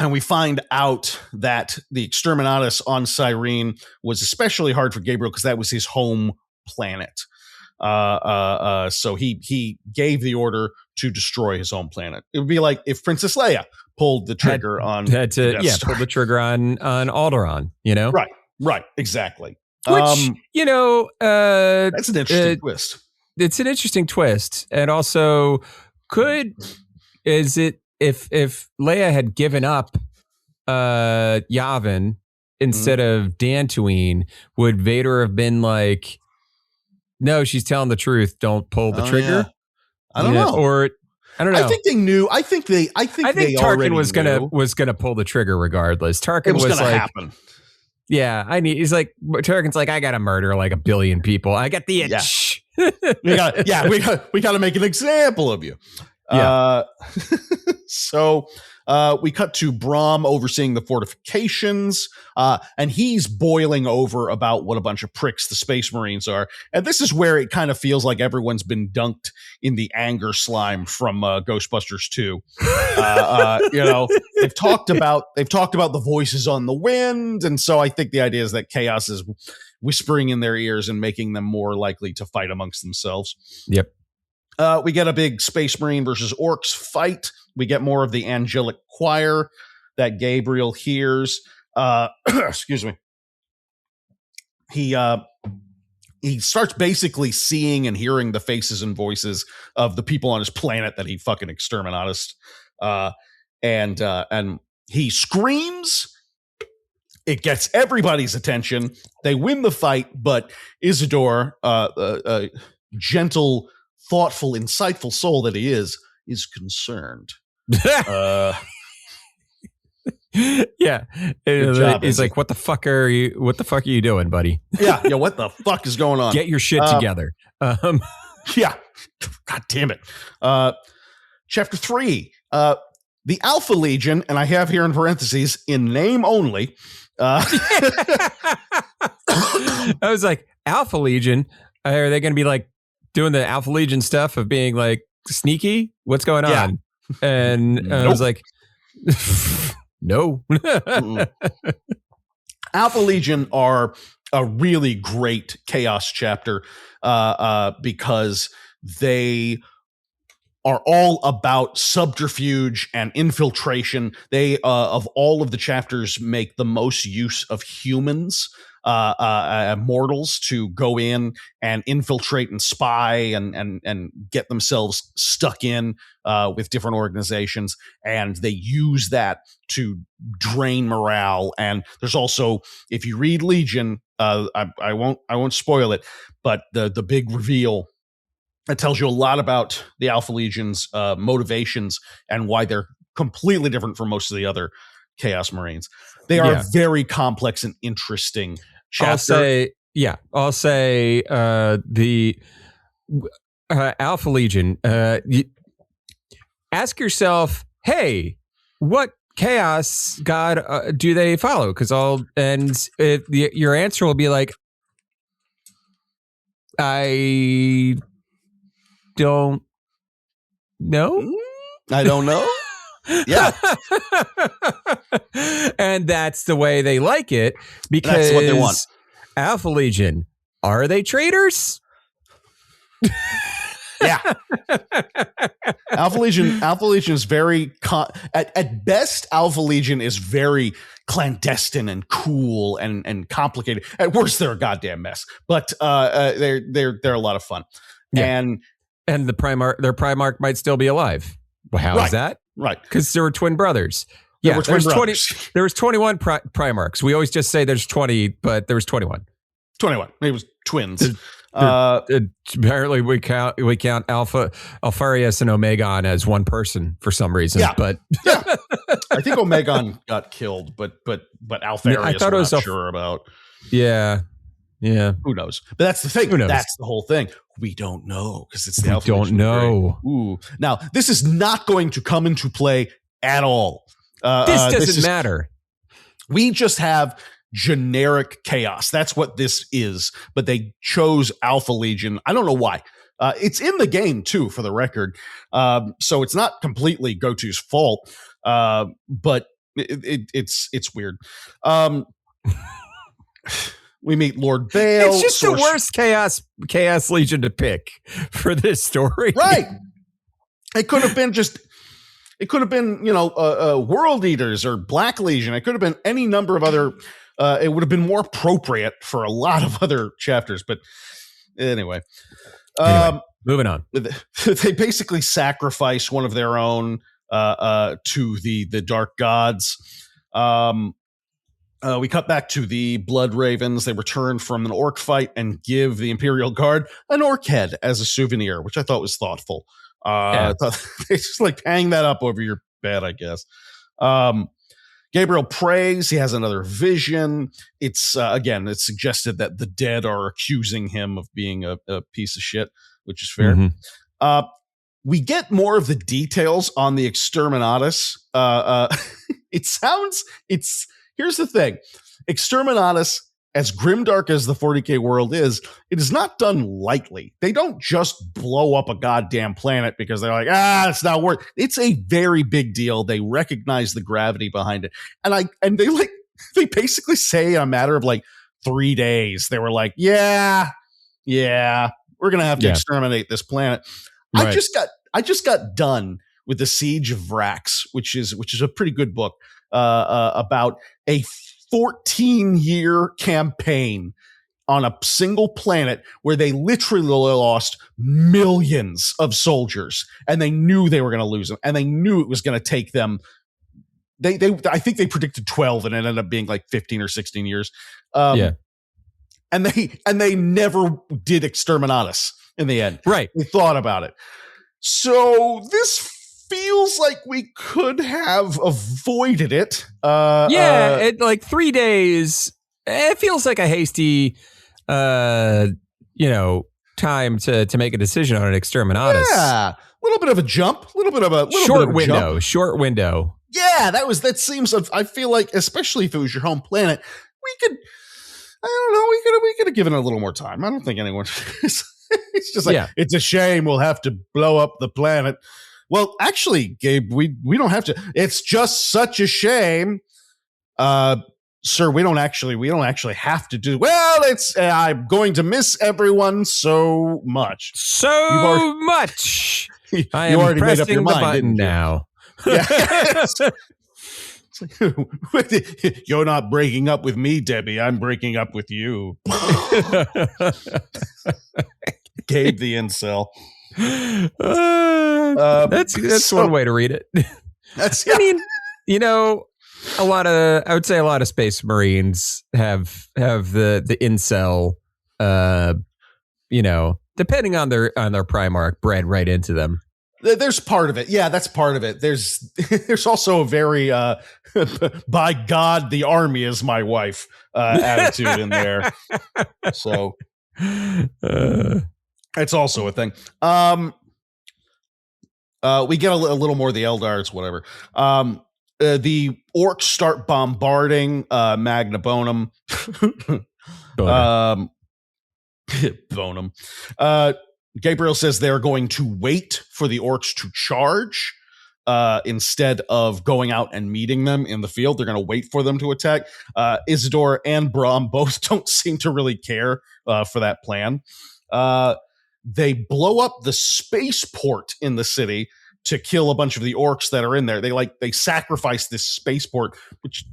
And we find out that the Exterminatus on Cyrene was especially hard for Gabriel because that was his home planet. So he gave the order to destroy his own planet. It would be like if Princess Leia pulled the trigger pulled the trigger on Alderaan, Right, exactly. Which, that's an interesting twist. It's an interesting twist. And also, if Leia had given up Yavin instead of Dantooine, would Vader have been like, no, she's telling the truth, don't pull the trigger? Yeah. I don't know. Or I don't know. I think they knew. I think Tarkin was gonna pull the trigger regardless. Tarkin was gonna like, happen. Yeah, he's like, Tarkin's like, I gotta murder like 1 billion people. I got the itch. Yeah. we got to make an example of you. Yeah. So we cut to Brahm overseeing the fortifications, and he's boiling over about what a bunch of pricks the Space Marines are. And this is where it kind of feels like everyone's been dunked in the anger slime from Ghostbusters 2. They've talked about the voices on the wind, and so I think the idea is that chaos is whispering in their ears and making them more likely to fight amongst themselves. Yep. We get a big Space Marine versus Orcs fight. We get more of the angelic choir that Gabriel hears. Excuse me. He starts basically seeing and hearing the faces and voices of the people on his planet that he fucking exterminated. And he screams. It gets everybody's attention. They win the fight, but Isidore, gentle, thoughtful, insightful soul that he is concerned. Yeah. He's like, what the fuck are you doing, buddy? Yeah, what the fuck is going on? Get your shit together. Yeah. God damn it. Chapter 3. The Alpha Legion, and I have here in parentheses, in name only. I was like, Alpha Legion? Are they going to be like doing the Alpha Legion stuff of being like sneaky? What's going on? And nope. I was like, no. Alpha Legion are a really great chaos chapter because they are all about subterfuge and infiltration. They, of all of the chapters, make the most use of humans mortals to go in and infiltrate and spy and get themselves stuck in with different organizations, and they use that to drain morale. And there's also, if you read Legion, I won't spoil it, but the big reveal, it tells you a lot about the Alpha Legion's motivations and why they're completely different from most of the other Chaos Marines. They are very complex and interesting chapter. I'll say the Alpha Legion, ask yourself, hey, what chaos god do they follow? Because your answer will be like, I don't know. I don't know. Yeah. And that's the way they like it, because that's what they want. Alpha Legion, are they traitors? Yeah. Alpha Legion is very at best, Alpha Legion is very clandestine and cool and complicated. At worst, they're a goddamn mess. But they're a lot of fun. Yeah. And their Primarch might still be alive. Well, how is that? Right. Because there were twin brothers. There was 21 Primarchs. We always just say there's 20, but there was 21. 21. It was twins. Apparently we count Alfarius and Omegon as one person for some reason. Yeah. But I think Omegon got killed, but Alfarius, I thought it was sure about. Yeah. Yeah. Who knows? But that's the thing. Who knows? That's the whole thing. We don't know, because it's the Alpha Legion. We don't know. Ooh. Now, this is not going to come into play at all. This doesn't matter. We just have generic chaos. That's what this is. But they chose Alpha Legion. I don't know why. It's in the game too, for the record. So it's not completely Goto's fault. But it's weird. We meet Lord Bale. It's just the worst Chaos Legion to pick for this story. Right. It could have been World Eaters or Black Legion. It could have been any number of other. It would have been more appropriate for a lot of other chapters. But anyway, moving on. They basically sacrifice one of their own to the Dark Gods. We cut back to the Blood Ravens. They return from an orc fight and give the Imperial Guard an orc head as a souvenir, which I thought was thoughtful. I thought they just like hang that up over your bed, I guess. Gabriel prays. He has another vision. It's it's suggested that the dead are accusing him of being a piece of shit, which is fair. Mm-hmm. We get more of the details on the Exterminatus. Here's the thing. Exterminatus, as grimdark as the 40K world is, it is not done lightly. They don't just blow up a goddamn planet because they're like, it's not worth. It's a very big deal. They recognize the gravity behind it. And they basically say in a matter of like 3 days, they were like, yeah, we're going to have to exterminate this planet. Right. I just got done with the Siege of Vrax, which is a pretty good book. About a 14-year campaign on a single planet where they literally lost millions of soldiers, and they knew they were going to lose them, and they knew it was going to take them. I think they predicted 12, and it ended up being like 15 or 16 years. And they never did Exterminatus in the end. Right. They thought about it. So this feels like we could have avoided it. Like 3 days. It feels like a hasty, time to make a decision on an Exterminatus. Yeah, a little bit of a jump, short window. Yeah, that seems. I feel like, especially if it was your home planet, we could. I don't know. We could have given it a little more time. I don't think anyone. It's just like it's a shame we'll have to blow up the planet. Well, actually, Gabe, we don't have to. It's just such a shame, sir. We don't actually have to do. Well, I'm going to miss everyone so much. I am already pressing made up your mind, the button now. Yeah. You're not breaking up with me, Debbie. I'm breaking up with you. Gabe the incel. That's one way to read it. That's, I mean, I would say a lot of Space Marines have the incel, depending on their Primarch bred right into them. There's part of it. Yeah, that's part of it. There's also a very by God, the army is my wife attitude in there. So it's also a thing. We get a little more of the Eldars, whatever. The Orcs start bombarding Magna Bonum. Bonum. Gabriel says they're going to wait for the Orcs to charge instead of going out and meeting them in the field. They're going to wait for them to attack. Isidore and Brom both don't seem to really care for that plan. They blow up the spaceport in the city to kill a bunch of the Orcs that are in there. They sacrifice this spaceport, which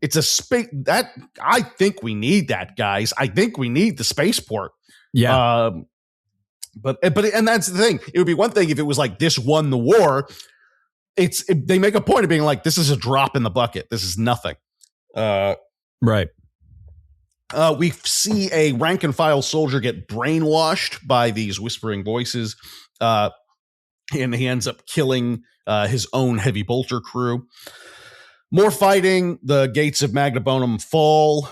it's a space that I think we need that, guys. I think we need the spaceport. Yeah. But that's the thing. It would be one thing if it was like this won the war. They make a point of being like, this is a drop in the bucket. This is nothing. Right. We see a rank and file soldier get brainwashed by these whispering voices. And he ends up killing his own heavy bolter crew. More fighting. The gates of Magna Bonum fall.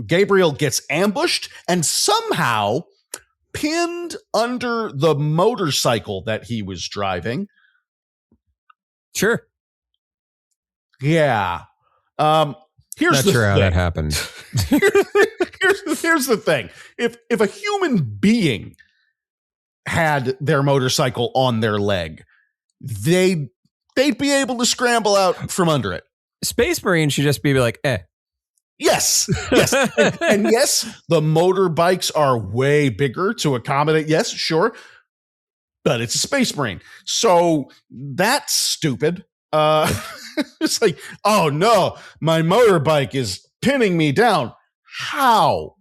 Gabriel gets ambushed and somehow pinned under the motorcycle that he was driving. Sure. Yeah. Here's Not the sure thing. how that happened. Here's the thing. If a human being had their motorcycle on their leg, they'd be able to scramble out from under it. Space Marine should just be like, Yes. And yes, the motorbikes are way bigger to accommodate. Yes, sure. But it's a Space Marine. So that's stupid. It's like, oh no, my motorbike is pinning me down. How?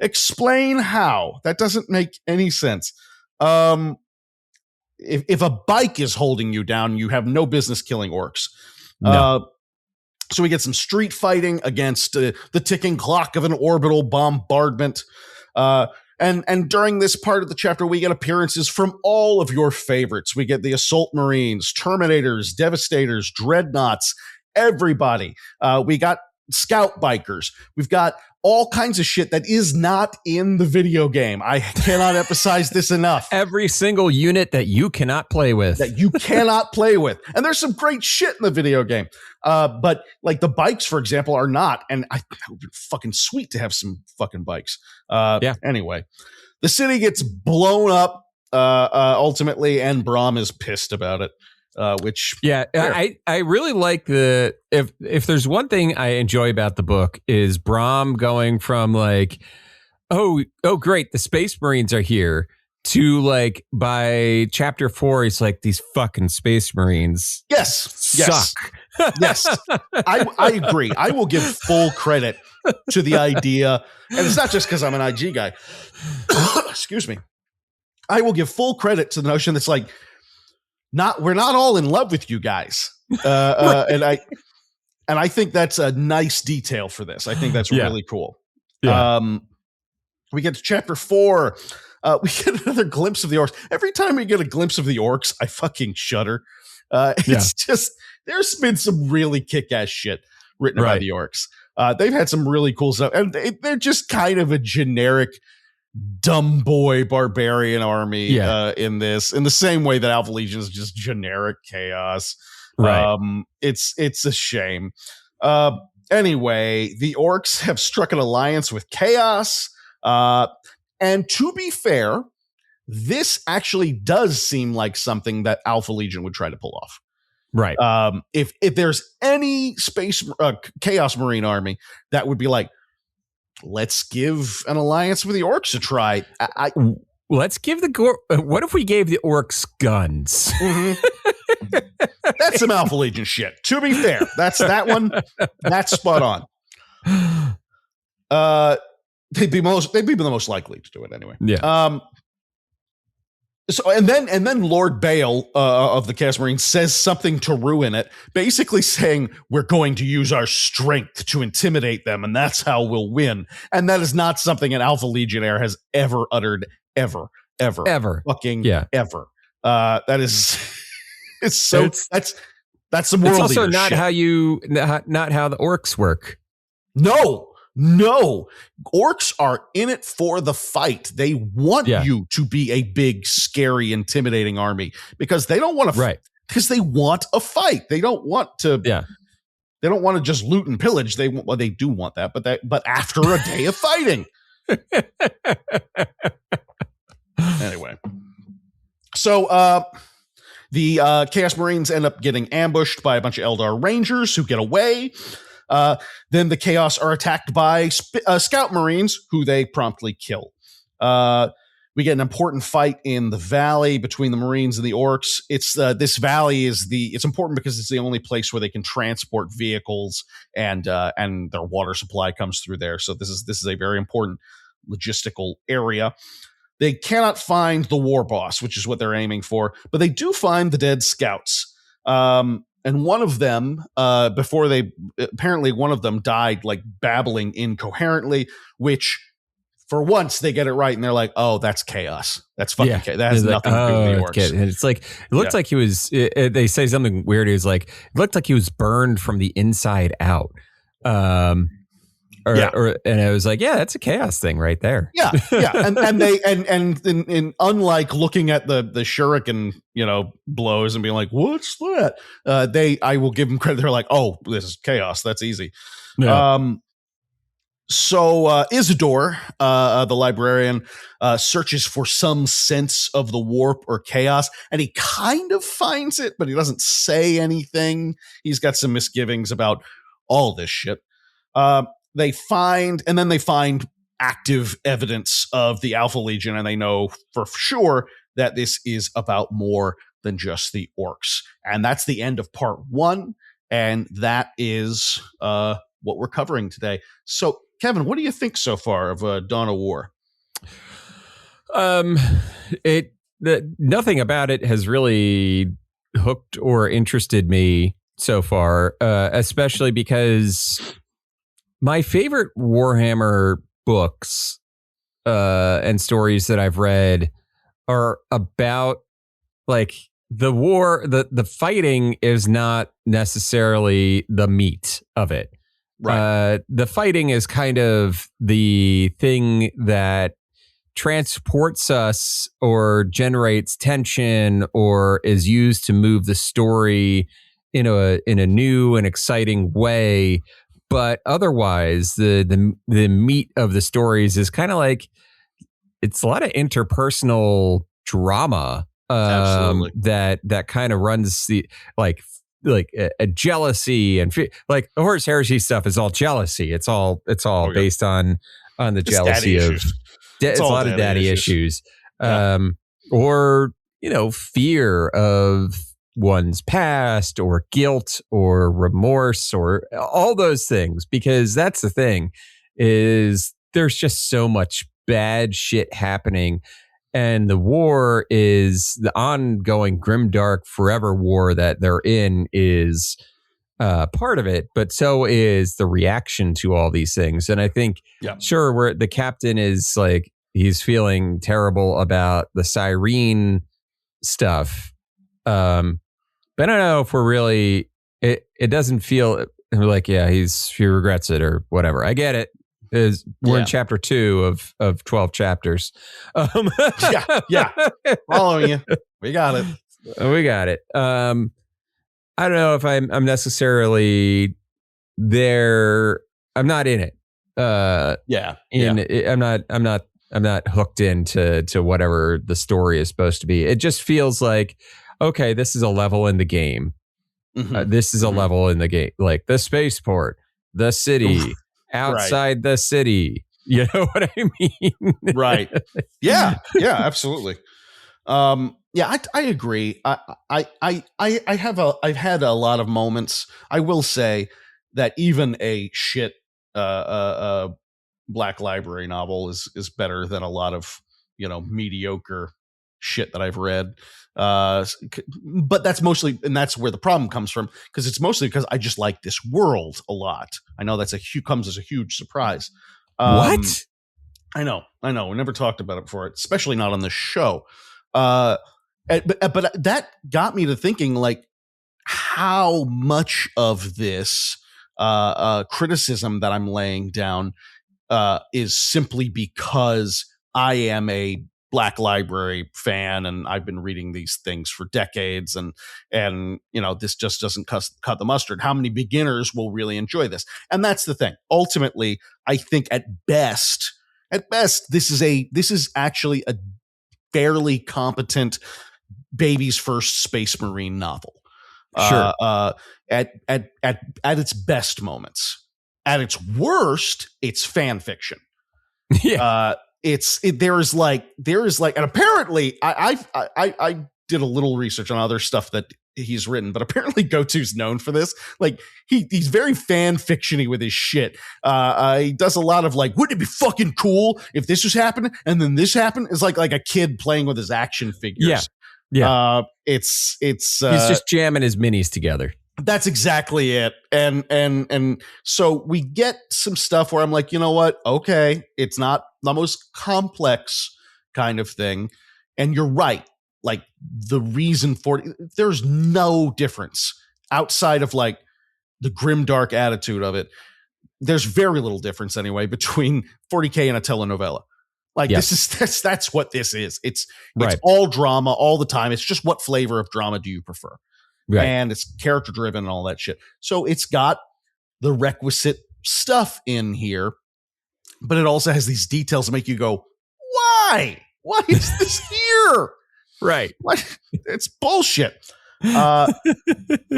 Explain how. That doesn't make any sense. If a bike is holding you down, you have no business killing orcs. No. So we get some street fighting against the ticking clock of an orbital bombardment. And during this part of the chapter, we get appearances from all of your favorites. We get the Assault Marines, Terminators, Devastators, Dreadnoughts, everybody. We got Scout Bikers. We've got all kinds of shit that is not in the video game. I cannot emphasize this enough. Every single unit that you cannot play with. And there's some great shit in the video game. But like the bikes, for example, are not. And it would be fucking sweet to have some fucking bikes. Anyway, the city gets blown up ultimately, and Brom is pissed about it. I really like if there's one thing I enjoy about the book is Brom going from like, oh great, the Space Marines are here, to like by chapter 4 he's like, these fucking Space Marines suck. Yes. I agree. I will give full credit to the idea, and it's not just because I'm an IG guy. Excuse me. I will give full credit to the notion that's like, we're not all in love with you guys. And I think that's a nice detail for this. I think that's really cool. Yeah. We get to chapter 4. We get another glimpse of the orcs. Every time we get a glimpse of the orcs, I fucking shudder. It's just, there's been some really kick-ass shit written by the orcs. They've had some really cool stuff, and they're just kind of a generic dumb boy barbarian army in the same way that Alpha Legion is just generic chaos. Right. It's a shame. Anyway, the orcs have struck an alliance with chaos. And to be fair, this actually does seem like something that Alpha Legion would try to pull off. Right. If there's any space chaos marine army that would be like, let's give an alliance with the orcs a try. Let's give what if we gave the orcs guns? Mm-hmm. That's some Alpha Legion shit. To be fair, that one. That's spot on. They'd be the most likely to do it anyway. Yeah. So and then Lord Bale of the Chaos Marines says something to ruin it, basically saying we're going to use our strength to intimidate them, and that's how we'll win. And that is not something an Alpha Legionnaire has ever uttered, ever, fucking ever. That is, that's some world. It's also not shit. not how the orcs work. No, orcs are in it for the fight. They want you to be a big, scary, intimidating army because they don't want to fight. Because they want a fight. They don't want to. Yeah. They don't want to just loot and pillage. They do want that, but after a day of fighting. Anyway, so the Chaos Marines end up getting ambushed by a bunch of Eldar Rangers who get away. Then the Chaos are attacked by Scout Marines, who they promptly kill. We get an important fight in the valley between the Marines and the Orcs. This valley it's important because it's the only place where they can transport vehicles and their water supply comes through there. So this is a very important logistical area. They cannot find the war boss, which is what they're aiming for, but they do find the dead scouts. And one of them, apparently one of them died like babbling incoherently, which for once they get it right. And they're like, oh, that's chaos. That's fucking chaos. That has nothing to do with the orcs. And it's like, it looked like he was, they say something weird. He was like, it looked like he was burned from the inside out. And I was like, yeah, that's a chaos thing right there. Yeah. And unlike looking at the shuriken, blows and being like, what's that? I will give them credit. They're like, oh, this is chaos. That's easy. Yeah. So Isidore, the librarian, searches for some sense of the warp or chaos, and he kind of finds it, but he doesn't say anything. He's got some misgivings about all this shit. They find active evidence of the Alpha Legion, and they know for sure that this is about more than just the orcs. And that's the end of part 1, and that is what we're covering today. So, Kevin, what do you think so far of Dawn of War? Nothing about it has really hooked or interested me so far, especially because my favorite Warhammer books and stories that I've read are about like the war. The fighting is not necessarily the meat of it. Right. The fighting is kind of the thing that transports us or generates tension or is used to move the story in a new and exciting way. But otherwise, the meat of the stories is kind of like it's a lot of interpersonal drama that kind of runs the like a jealousy and like the Horus Heresy stuff is all jealousy. It's all based on the jealousy of it's a lot of daddy issues. Or fear of one's past or guilt or remorse or all those things, because that's the thing is there's just so much bad shit happening, and the war is the ongoing grimdark forever war that they're in is part of it, but so is the reaction to all these things. And I think sure where the captain is like he's feeling terrible about the Cyrene stuff, but I don't know if we're really, it doesn't feel like, he regrets it or whatever. I get it. We're in chapter 2 of 12 chapters. Following you. We got it. I don't know if I'm necessarily there. I'm not in it. I'm not hooked into whatever the story is supposed to be. It just feels like, okay, this is a level in the game. Mm-hmm. This is a level in the game, like the spaceport, the city, outside the city. You know what I mean? Right. Yeah, absolutely. Yeah, I agree. I've had a lot of moments. I will say that even a shit Black Library novel is better than a lot of mediocre shit that I've read. But that's mostly, and that's where the problem comes from, because it's mostly because I just like this world a lot. I know that's comes as a huge surprise. What? I know. We never talked about it before, especially not on the show. But that got me to thinking, like, how much of this criticism that I'm laying down is simply because I am a Black Library fan and I've been reading these things for decades, and this just doesn't cut the mustard. How many beginners will really enjoy this? And that's the thing. Ultimately, I think at best, this is actually a fairly competent baby's first Space Marine novel. Sure. At its best moments. At its worst, it's fan fiction. Yeah. There is like, and apparently I did a little research on other stuff that he's written, but apparently Goto's known for this. Like, he's very fan fictiony with his shit. He does a lot of like, wouldn't it be fucking cool if this was happening and then this happened? It's like a kid playing with his action figures. Yeah. It's he's just jamming his minis together. That's exactly it. And so we get some stuff where I'm like, you know what? Okay, it's not the most complex kind of thing. And you're right. Like, the reason for it, there's no difference outside of like the grimdark attitude of it. There's very little difference anyway between 40K and a telenovela. Like, that's what this is. It's all drama all the time. It's just, what flavor of drama do you prefer? Right. And it's character driven and all that shit. So it's got the requisite stuff in here, but it also has these details that make you go, why? Why is this here? Right. What? It's bullshit.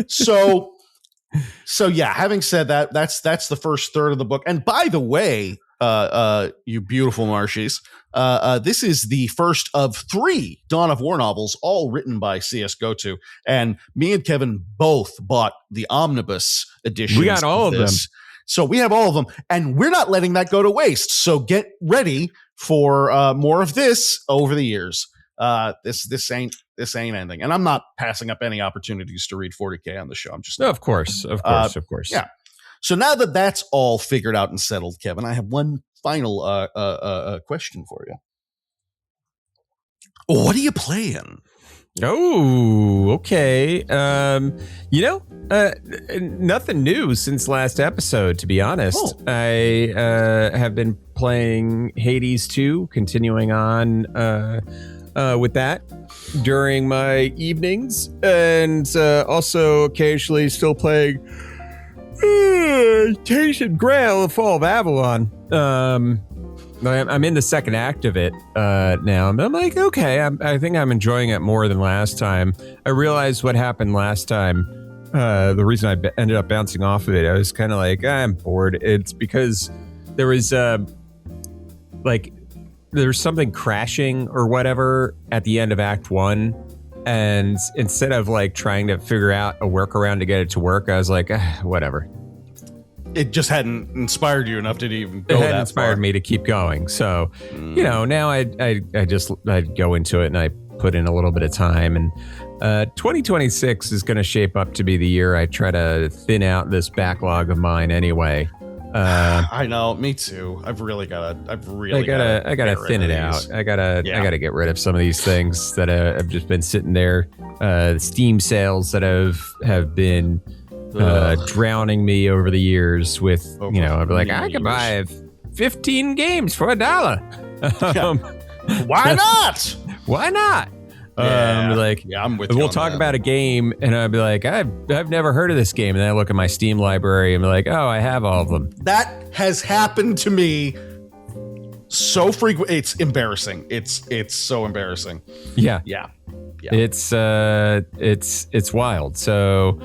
So yeah, having said that, that's the first third of the book. And by the way, you beautiful Marshies, this is the first of 3 Dawn of War novels, all written by CS Goto. And me and Kevin both bought the omnibus edition. We got all of them. So we have all of them, and we're not letting that go to waste. So get ready for more of this over the years. This ain't anything. And I'm not passing up any opportunities to read 40K on the show. I'm just of course. Yeah. So now that that's all figured out and settled, Kevin, I have one final question for you. What are you playing? Oh, okay. Nothing new since last episode, to be honest. Oh. I have been playing Hades 2, continuing on with that during my evenings, and also occasionally still playing Tainted Grail of Fall of Avalon. I'm in the second act of it now. And I'm like, okay, I think I'm enjoying it more than last time. I realized what happened last time. The reason I ended up bouncing off of it, I was kind of like, I'm bored. It's because there was there's something crashing or whatever at the end of Act 1. And instead of like trying to figure out a workaround to get it to work, I was like, whatever. It just hadn't inspired you enough to even go that far. It hadn't inspired me to keep going. So, now I go into it and I put in a little bit of time. And 2026 is going to shape up to be the year I try to thin out this backlog of mine anyway. I know, me too. I gotta thin it out. I gotta get rid of some of these things that have just been sitting there. Steam sales that have been drowning me over the years with, I'd be like, I could buy 15 games for $1. Why not? Why not? I'm with you. We'll talk about a game, and I'd be like, I've never heard of this game, and then I look at my Steam library and be like, oh, I have all of them. That has happened to me so frequent. It's embarrassing. It's so embarrassing. Yeah. It's wild. So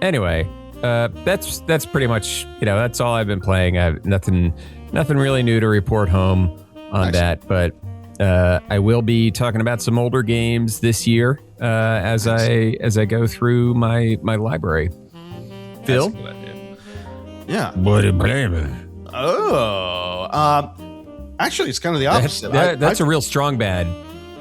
anyway, that's pretty much that's all I've been playing. I have nothing really new to report home on that, but I will be talking about some older games this year as I go through my library. Phil? That's a good idea. Yeah. What are you playing? Actually, it's kind of the opposite. That's a real strong bad.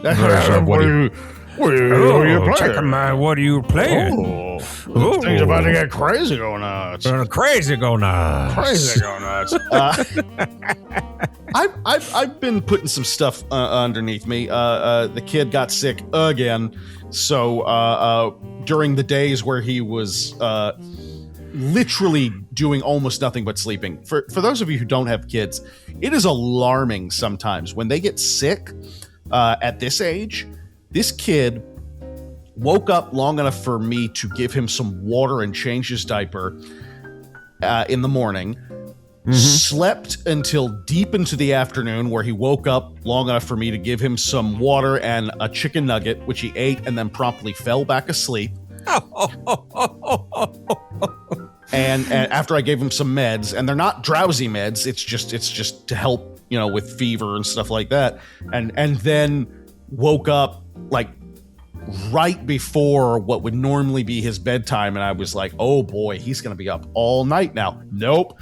What are you playing? Check my what are you playing? Things about to get crazy go nuts. Crazy go nuts. Crazy go nuts. I've been putting some stuff underneath me. The kid got sick again, so during the days where he was literally doing almost nothing but sleeping. For those of you who don't have kids, it is alarming sometimes when they get sick at this age. This kid woke up long enough for me to give him some water and change his diaper in the morning, slept until deep into the afternoon, where he woke up long enough for me to give him some water and a chicken nugget, which he ate and then promptly fell back asleep. And after I gave him some meds, and they're not drowsy meds, it's just to help, with fever and stuff like that. And then woke up like right before what would normally be his bedtime, and I was like, oh boy, he's gonna be up all night now. Nope.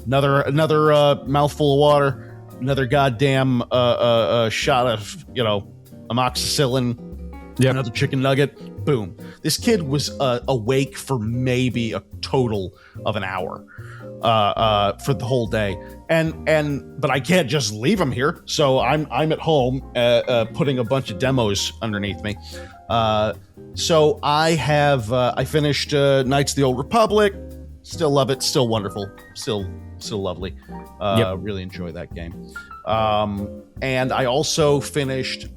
Another mouthful of water, another goddamn shot of amoxicillin, another chicken nugget. Boom. This kid was awake for maybe a total of an hour for the whole day, but I can't just leave him here, so I'm at home putting a bunch of demos underneath me. So I finished Knights of the Old Republic. Still love it. Still wonderful. Still lovely. Really enjoy that game. And I also finished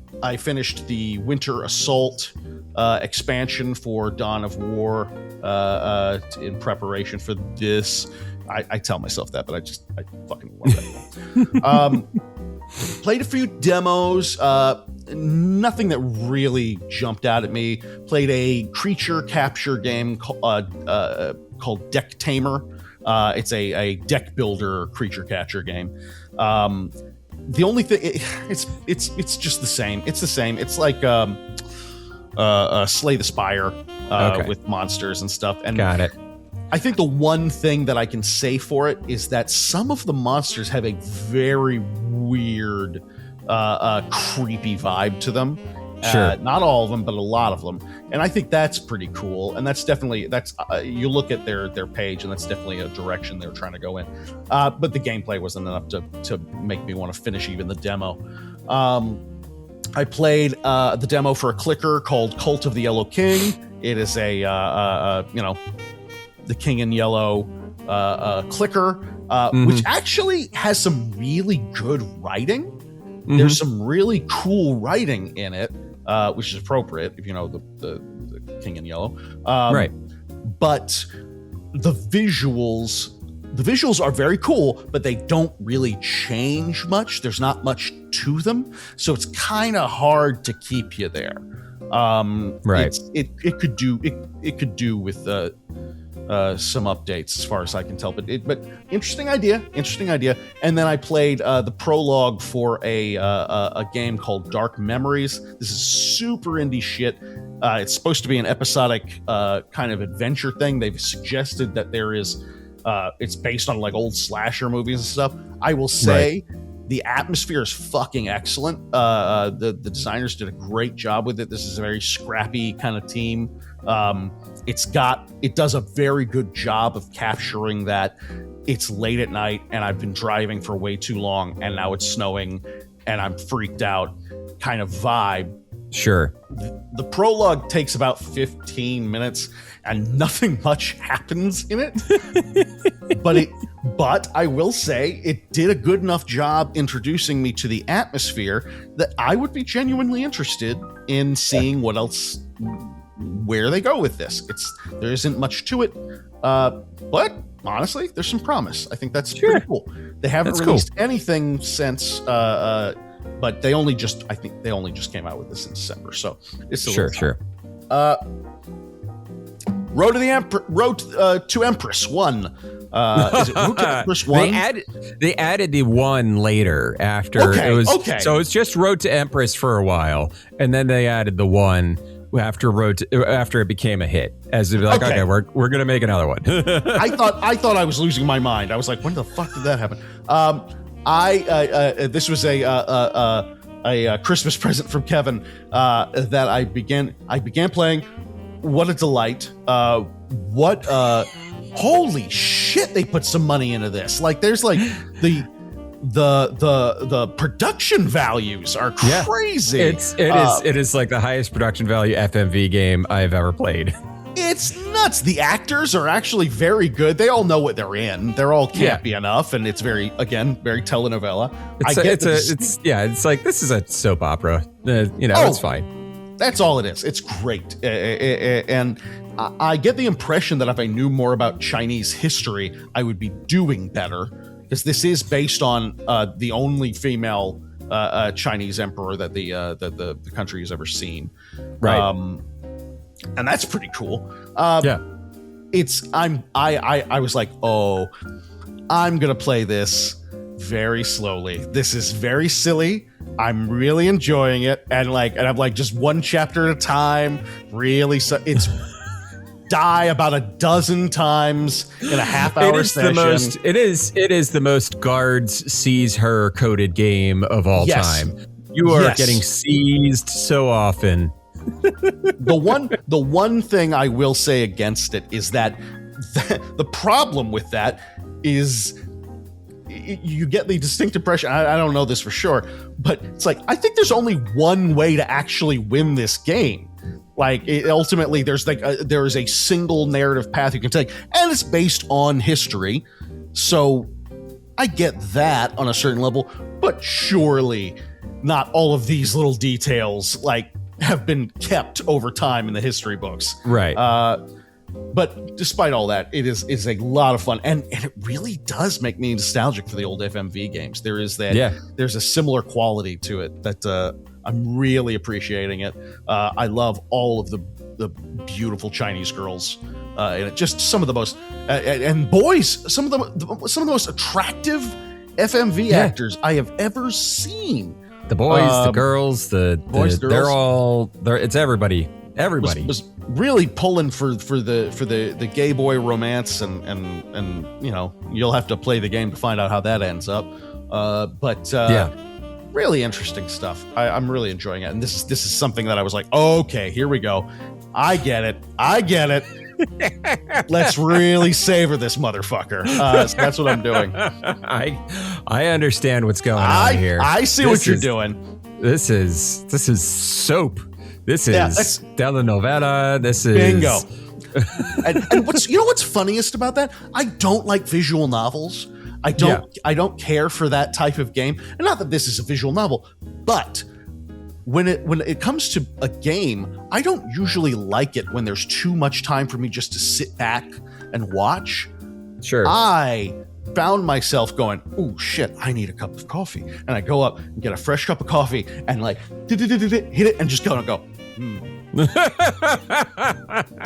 the Winter Assault expansion for Dawn of War in preparation for this. I tell myself that, but I fucking love that. Played a few demos. Nothing that really jumped out at me. Played a creature capture game called Deck Tamer. It's a deck builder creature capture game. The only thing, it's just the same. It's the same. It's like Slay the Spire with monsters and stuff. And got it. I think the one thing that I can say for it is that some of the monsters have a very weird, creepy vibe to them. Sure. Not all of them, but a lot of them. And I think that's pretty cool. And that's definitely, you look at their page, and that's definitely a direction they're trying to go in. But the gameplay wasn't enough to make me want to finish even the demo. I played the demo for a clicker called Cult of the Yellow King. It is the King in Yellow clicker, which actually has some really good writing. There's some really cool writing in it, which is appropriate if you know the King in Yellow. Right. But the visuals are very cool, but they don't really change much. There's not much to them, so it's kind of hard to keep you there. Right. It could do with some updates as far as I can tell, but interesting idea. And then I played the prologue for a game called Dark Memories. This is super indie shit. It's supposed to be an episodic kind of adventure thing. They've suggested that there is it's based on like old slasher movies and stuff. I will say the atmosphere is fucking excellent. The designers did a great job with it. This is a very scrappy kind of team. It does a very good job of capturing that it's late at night and I've been driving for way too long and now it's snowing and I'm freaked out kind of vibe. Sure. The prologue takes about 15 minutes and nothing much happens in it. But I will say it did a good enough job introducing me to the atmosphere that I would be genuinely interested in seeing what else, where they go with this. There isn't much to it, but honestly, there's some promise. I think that's pretty cool. They haven't released anything since, but they only just came out with this in December, so it's a sure. Road to Empress 1. Is it Road to Empress 1? They added the 1 later after it was. Okay. So it's just Road to Empress for a while, and then they added the 1 after it became a hit. As they're like, okay, we're gonna make another one. I thought I was losing my mind. I was like, when the fuck did that happen? This was a Christmas present from Kevin that I began playing. What a delight! Holy shit! They put some money into this. Like, there's like the production values are crazy. It is like the highest production value FMV game I've ever played. It's nuts. The actors are actually very good. They all know what they're in. They're all campy enough, and it's very telenovela. It's like, this is a soap opera. It's fine. That's all it is. It's great, and I get the impression that if I knew more about Chinese history, I would be doing better, because this is based on the only female Chinese emperor that the country has ever seen. Right. And that's pretty cool. I was like, I'm gonna play this very slowly. This is very silly. I'm really enjoying it, and I'm like just one chapter at a time. Really, it's die about a dozen times in a half-hour session. It is the most guards seize her coded game of all time. You are getting seized so often. The one thing I will say against it is that the problem with that is you get the distinct impression, I don't know this for sure, but it's like, I think there's only one way to actually win this game. Like, ultimately, there is a single narrative path you can take, and it's based on history. So I get that on a certain level, but surely not all of these little details have been kept over time in the history books. Right. But despite all that, it's a lot of fun, and it really does make me nostalgic for the old FMV games. There is that. There's a similar quality to it that I'm really appreciating it. I love all of the beautiful Chinese girls, and just some of the most and boys, some of the most attractive FMV actors I have ever seen. The boys, the girls, the it's everybody. Everybody was really pulling for the gay boy romance, and you'll have to play the game to find out how that ends up. Really interesting stuff. I'm really enjoying it, and this is something that I was like, okay, here we go. I get it. Let's really savor this motherfucker. So that's what I'm doing. I understand what's going on here. I see what you're doing. This is soap. This is telenovela. This is bingo. and what's funniest about that? I don't like visual novels. I don't care for that type of game. And not that this is a visual novel, but when it comes to a game, I don't usually like it when there's too much time for me just to sit back and watch. Sure. I found myself going, oh shit, I need a cup of coffee. And I go up and get a fresh cup of coffee and hit it and just go.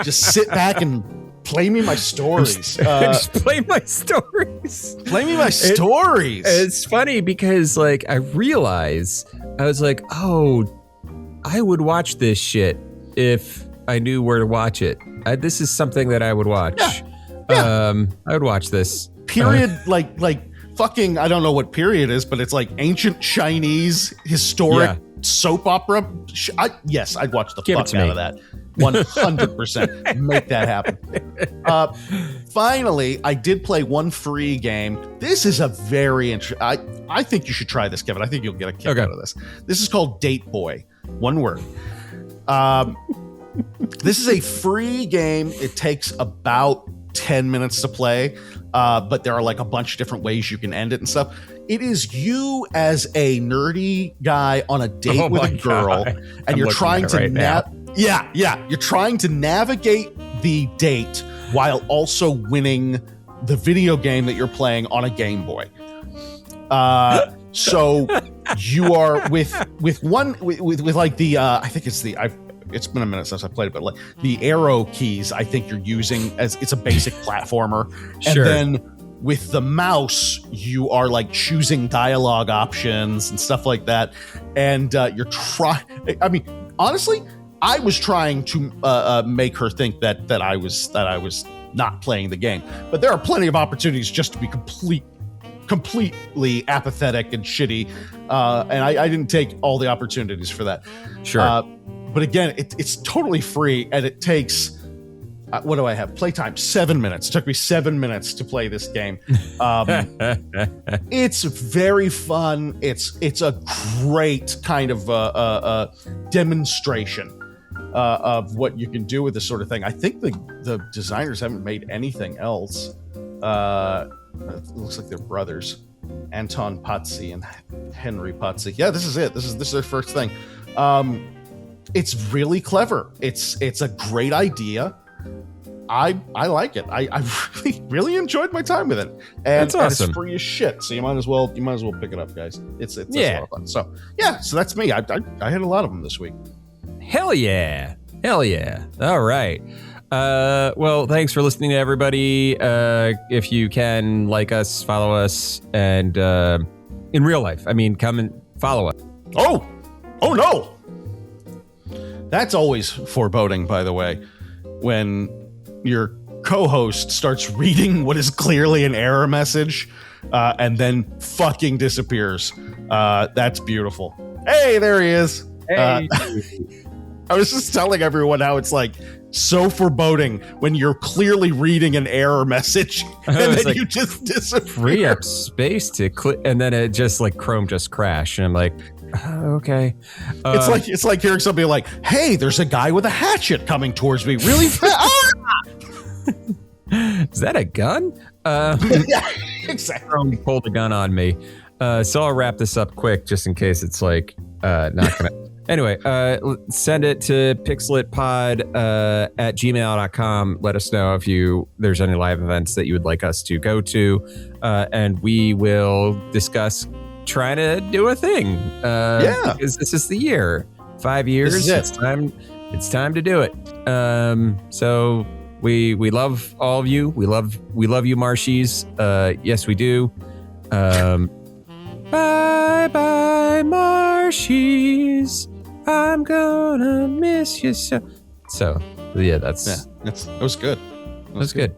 Just sit back and play me my stories. Just play my stories. Play me my stories. It's funny because I realize I was like, oh, I would watch this shit if I knew where to watch it. This is something that I would watch. Yeah. I would watch this. Period, fucking, I don't know what period is, but it's like ancient Chinese historic soap opera. Yes, I'd watch the fuck out of that. 100%. Make that happen. Finally, I did play one free game. This is a very interesting. I think you should try this, Kevin. I think you'll get a kick out of this. This is called Date Boy. One word. This is a free game. It takes about 10 minutes to play, but there are a bunch of different ways you can end it and stuff. It is you as a nerdy guy on a date with a girl, and you're trying to you're trying to navigate the date while also winning the video game that you're playing on a Game Boy. So you are with I think it's been a minute since I played it, but the arrow keys I think you're using as it's a basic platformer. Sure. And then with the mouse, you are like choosing dialogue options and stuff like that. And you're I mean, honestly, I was trying to make her think that I was not playing the game. But there are plenty of opportunities just to be completely apathetic and shitty. And I didn't take all the opportunities for that. Sure. But again, it's totally free, and it takes, what do I have? Playtime, 7 minutes. It took me 7 minutes to play this game. It's very fun. It's a great kind of demonstration of what you can do with this sort of thing. I think the designers haven't made anything else. It looks like they're brothers, Anton Pazzi and Henry Pazzi. Yeah, this is it. This is their first thing. It's really clever. It's a great idea. I like it. I really enjoyed my time with it. And, that's awesome. And it's free as shit. So you might as well pick it up, guys. It's a lot of fun. So yeah, so that's me. I had a lot of them this week. Hell yeah. All right. Well, thanks for listening to everybody. If you can, like us, follow us, and in real life, I mean, come and follow us. Oh no. That's always foreboding, by the way, when your co-host starts reading what is clearly an error message and then fucking disappears. That's beautiful. Hey, there he is. Hey. I was just telling everyone how it's like so foreboding when you're clearly reading an error message and then like, you just disappear. Free up space to click, and then it just like Chrome just crashed, and I'm like, okay. It's like hearing somebody like, "Hey, there's a guy with a hatchet coming towards me, really fast." Is that a gun? Yeah, exactly. Chrome pulled a gun on me. So I'll wrap this up quick, just in case it's like not gonna. Anyway, send it to pixelitpod at gmail.com. Let us know if there's any live events that you would like us to go to, and we will discuss trying to do a thing. Because this is the year. 5 years. It's time to do it. So we love all of you. We love you, Marshies. Yes, we do. Bye bye, Marshies. I'm gonna miss you so. So yeah, that was good. That was good.